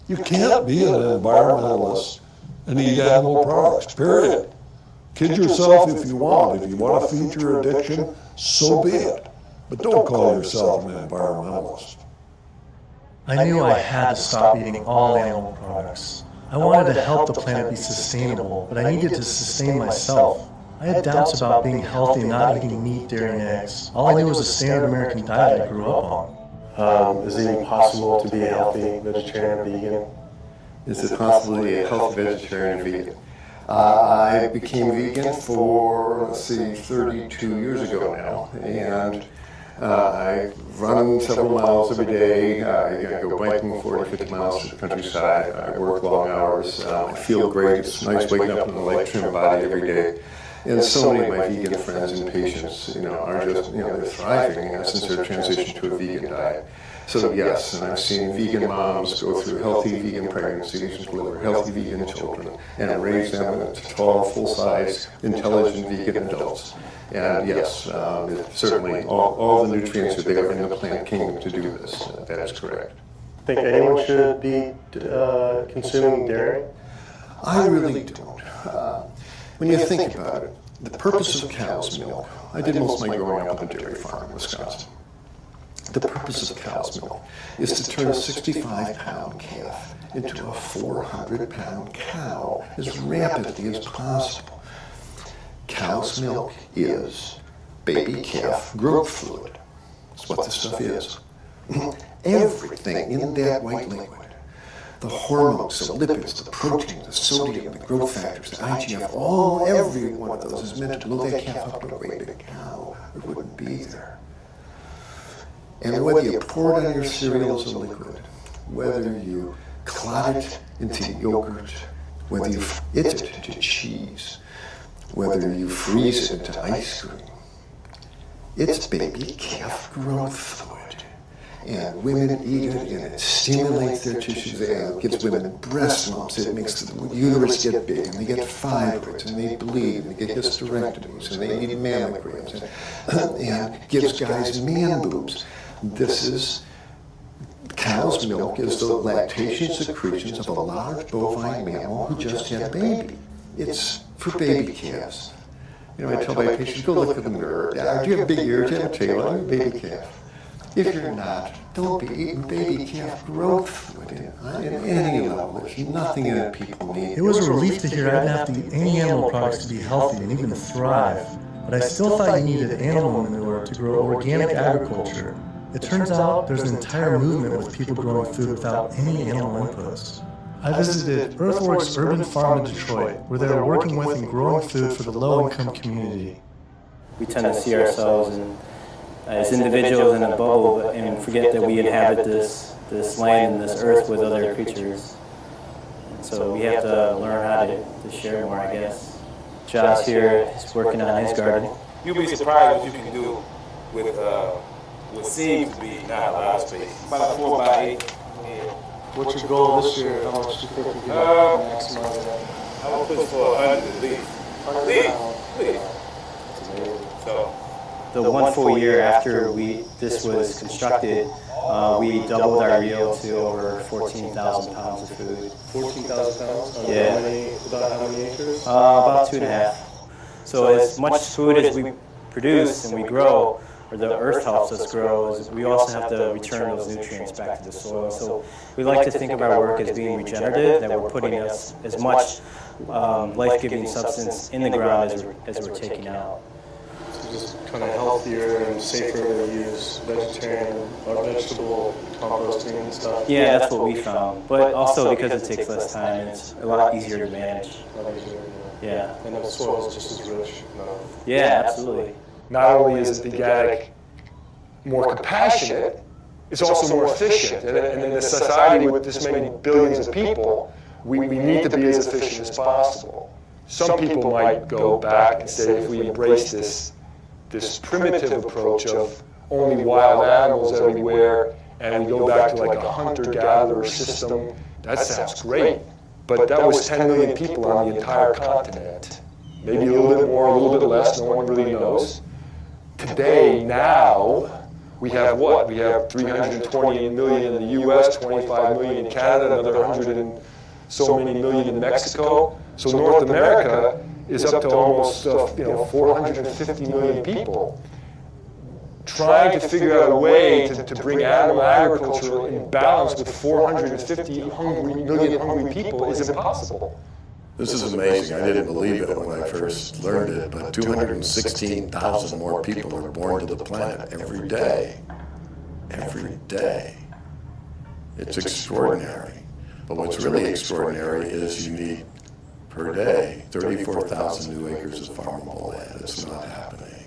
You can't be an environmentalist and eat animal products, period. Kid yourself if you want. If you want to feed your addiction, so be it. But don't call yourself an environmentalist. I knew I had to stop eating all animal products. I wanted to help the planet be sustainable, but I needed to sustain myself. I had doubts about being healthy and not eating meat, dairy, and eggs. All I knew was the standard American diet I grew up on. Is it even possible to be a healthy vegetarian or vegan? Is it possible to be a healthy vegetarian or vegan? I became vegan for, 32 years ago now, and I run several miles every day. I go biking 40, 50 miles to the countryside. I work long hours. I feel great. It's nice waking up in a light, trim body every day. And so many of my vegan friends and patients, are just, they're thriving since their transition to a vegan diet. So yes, and I've seen vegan moms go through healthy vegan pregnancies and deliver healthy vegan children and raise them into tall, full-size, intelligent vegan adults. And yes, certainly all the nutrients are there in the plant kingdom to do this. That is correct. Think anyone should be consuming dairy? I really don't. When you think about it, the purpose of cow's milk, I did most of my growing up on a dairy farm in Wisconsin. The purpose of cow's milk is to turn a 65-pound calf into a 400-pound cow as rapidly as possible. Cow's milk is baby calf growth fluid. That's what this stuff is. Everything in that white liquid, the hormones, the lipids, the protein, the sodium, the growth factors, the IGF, every one of those is meant to blow that calf up to a great big cow. It wouldn't be there. And whether you pour it on your cereal as a liquid, whether you clot it into yogurt, whether you it into cheese, whether you freeze it into ice cream, it's baby calf growth fluid. And women eat it, and it stimulates their tissues, and it gives women breast lumps, it makes the uterus get big, and they get fibroids, and they bleed, and they get hysterectomies, and they need mammograms, and gives guys man boobs. This is, cow's milk is the lactation secretions of a large bovine mammal who just had a baby. It's for baby calves. I tell my patients, go look in the mirror. Do you have big ears? Do you have a tail? Are you a baby calf? If you're not, don't be eating baby calf growth fluid in any level. There's nothing in it people need. It was a relief to hear I didn't have to eat any animal products to be healthy and even thrive. But I still thought you needed animal manure to grow organic agriculture. It turns out there's an entire movement with people growing food without any animal inputs. I visited Earthworks Urban Farm in Detroit, where they are working with and growing food for the low-income community. We tend to see ourselves as individuals in a bubble and forget that we inhabit this land and this earth with other creatures. And so we have to learn how to share more, I guess. Josh here is working on his garden. You'll be surprised what you can do with what seems to be not a lot of space. About a 4 by 8. What's your goal this year? How much do you think you can maximize that? I would push for 100 at least. At least. That's amazing. So. The 1 full year after this was constructed, we doubled our yield to over 14,000 pounds of food. 14,000 pounds? Yeah. About how many acres? About 2.5. So as much food as we produce and we grow, or the earth helps us grow, is we also have to return those nutrients back to the soil. So we like to think of our work as being regenerative, that we're putting as much life-giving substance in the ground as we're taking out. So just kind of healthier and safer to use vegetarian or vegetable composting and stuff? Yeah, that's what we found. But also because it takes less time, it's a lot easier to manage. A lot easier, yeah. And the soil is just as rich. Yeah, absolutely. Not only is the organic more compassionate, it's also more efficient. And in a society with this many billions of people, we need to be as efficient as possible. Some people might go back and say if we embrace this primitive approach of only wild animals everywhere and we go back to like a hunter-gatherer system, that sounds great. But that was 10 million people on the entire continent. Maybe a little bit more, a little bit less, no one really knows. Today, now, we have what? We have 320 million in the US, 25 million in Canada, another 100 and so many million in Mexico. So North America is up to almost 450 million people. Trying to figure out a way to bring animal agriculture in balance with 450 million hungry people is impossible. This is amazing. I didn't believe it when I first learned it, but 216,000 more people are born to the planet every day. Every day. It's extraordinary. But what's really extraordinary is you need, per day, 34,000 new acres of farmable land. It's not happening.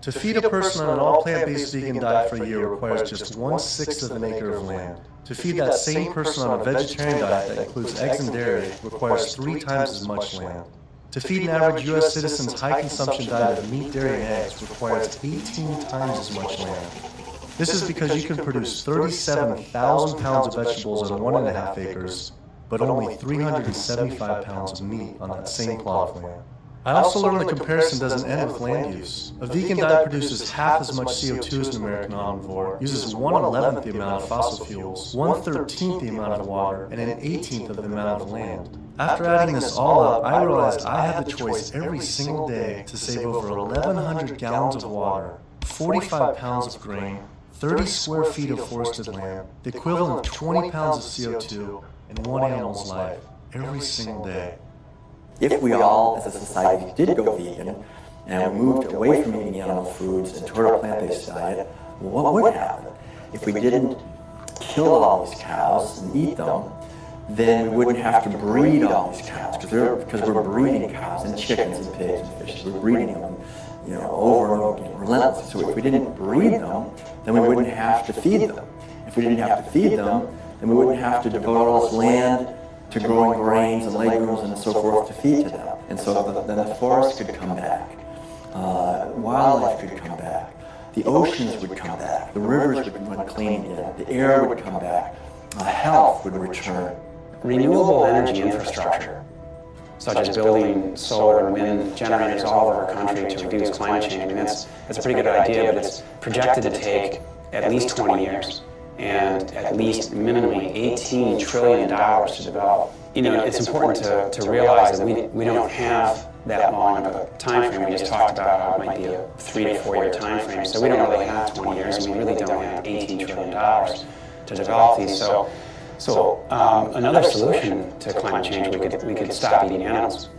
To feed a person on an all plant-based vegan diet for a year requires just 1/6 of an acre of land. To feed that same person on a vegetarian diet that includes eggs and dairy requires 3 times as much land. To feed an average U.S. citizen's high consumption diet of meat, dairy, and eggs requires 18 times as much land. This is because you can produce 37,000 pounds of vegetables on 1.5 acres, but only 375 pounds of meat on that same plot of land. I also learned the comparison doesn't end with land use. A vegan diet produces half as much CO2 as an American omnivore, uses 1/11th the amount of fossil fuels, 1/13th the amount of water, and 1/18th of the amount of land. After adding this all up, I realized I had the choice every single day to save over 1,100 gallons of water, 45 pounds of grain, 30 square feet of forested land, the equivalent of 20 pounds of CO2, and one animal's life, every single day. If we all, as a society, did go vegan, and we moved away from eating animal foods and toward a plant-based diet, what would happen? If we didn't kill all these cows and eat them, then we wouldn't have to breed all these cows, because we're breeding cows and chickens and pigs and fishes. We're breeding them, over and over again, relentlessly. So if we didn't breed them, then we wouldn't have to feed them. If we didn't have to feed them, then we wouldn't have to devote all this land to growing grains and legumes and so forth to feed to them. And so then the forest could come back, wildlife could come back, the oceans would come back, the rivers would run clean again, the air would come back, health would return. Renewable energy infrastructure, such as building solar and wind generators all over our country to reduce climate change, that's a pretty good idea, but it's projected to take at least 20 years. And at least minimally $18 trillion to develop. It's important to realize that we don't have that long of a time frame. We just talked about how it might be a 3 to 4 year time frame. So we don't really have 20 years, and we really don't have $18 trillion to develop these. So another solution to climate change, we could stop eating animals.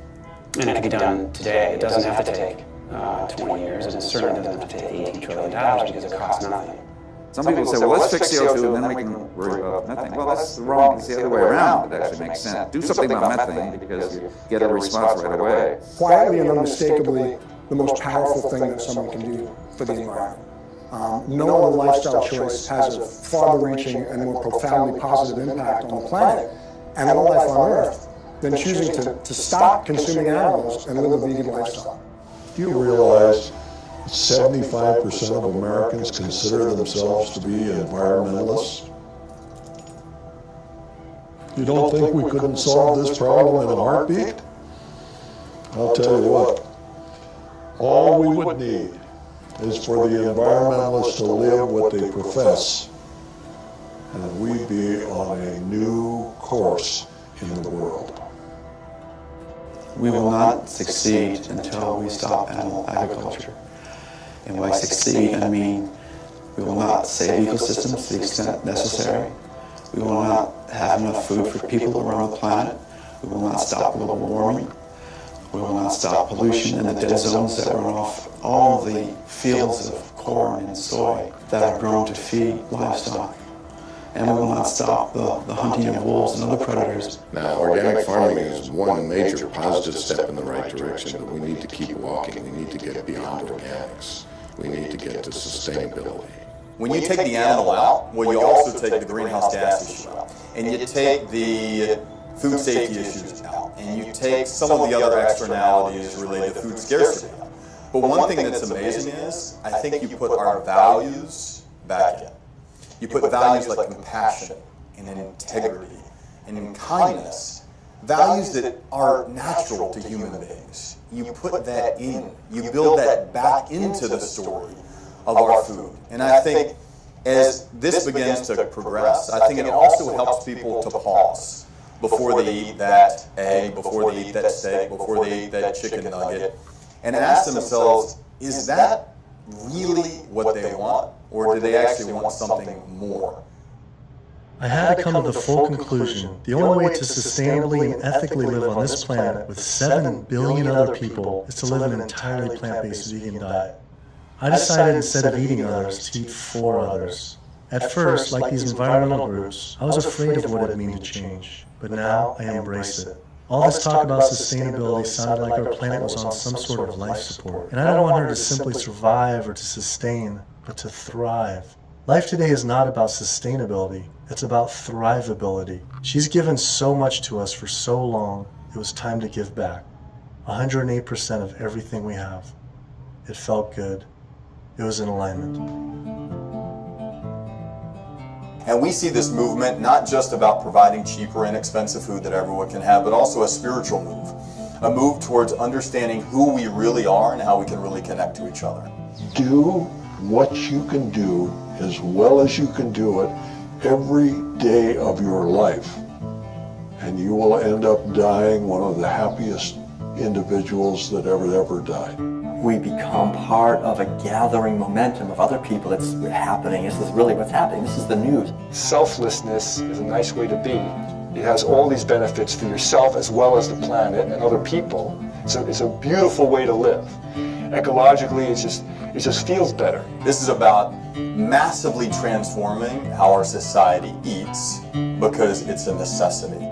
And it could be done today. It doesn't have to take 20 years, and it certainly doesn't have to take $18 trillion because it costs nothing. Some people say, well, let's fix CO2 and then we can worry about methane. Well, that's wrong. It's the other way around. It actually makes sense. Do something about methane because you get a response right away. Quietly and unmistakably, the most powerful thing that someone can do for the environment. No other lifestyle choice has a farther-reaching and more profoundly positive impact on the planet and all life on Earth than choosing to stop consuming animals and live a vegan lifestyle. Do you realize 75% of Americans consider themselves to be environmentalists? You don't think we couldn't solve this problem in a heartbeat? I'll tell you what, all we would need is for the environmentalists to live what they profess, and we'd be on a new course in the world. We will not succeed until we stop animal agriculture. And by succeed, I mean we will not save ecosystems to the extent necessary. We will not have enough food for people around the planet. We will not stop global warming. We will not stop pollution in the dead zones that run off all of the fields of corn and soy that are grown to feed livestock. And we will not stop the hunting of wolves and other predators. Now, organic farming is one major positive step in the right direction, but we need to keep walking. We need to get beyond organics. We need to get to sustainability. When you take the animal out, well, you also take the greenhouse gas issue out, and you take the food safety issues out, and you take some of the other externalities related to food scarcity out. But one thing that's amazing is, I think you put our values back in. You put values like compassion and integrity and kindness, values that are natural to human beings. You put that in. You build that back into the story of our food. And I think as this begins to progress, I think it also helps people to pause before they eat that egg, before they eat that steak, before they eat that chicken nugget, and ask themselves, is that really what they want, or do they actually want something more? I had to come to the full conclusion the only way to sustainably and ethically live on this planet with 7 billion other people is to live an entirely plant-based vegan diet. I decided instead of eating others to eat for others. At first, like these environmental groups, I was afraid of what it meant to change, but now I embrace it. All this talk about sustainability sounded like our planet was on some sort of life support. And I don't want her to simply survive or to sustain, but to thrive. Life today is not about sustainability, it's about thrivability. She's given so much to us for so long, it was time to give back. 108% of everything we have. It felt good. It was in alignment. And we see this movement not just about providing cheaper and inexpensive food that everyone can have, but also a spiritual move. A move towards understanding who we really are and how we can really connect to each other. Do what you can do as well as you can do it every day of your life, and you will end up dying one of the happiest individuals that ever died. We become part of a gathering momentum of other people that's happening. This is really what's happening. This is the news. Selflessness is a nice way to be. It has all these benefits for yourself as well as the planet and other people. It's a beautiful way to live. Ecologically, it just feels better. This is about massively transforming how our society eats because it's a necessity.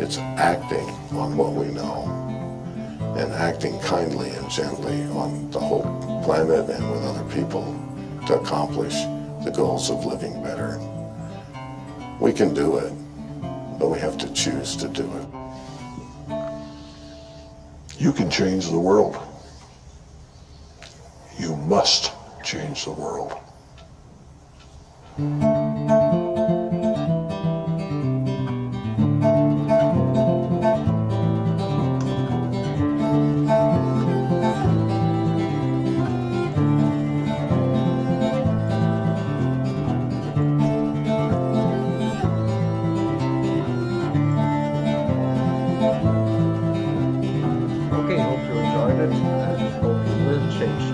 It's acting on what we know and acting kindly and gently on the whole planet and with other people to accomplish the goals of living better. We can do it, but we have to choose to do it. You can change the world. You must change the world. Okay, hope you enjoyed it and hope you will change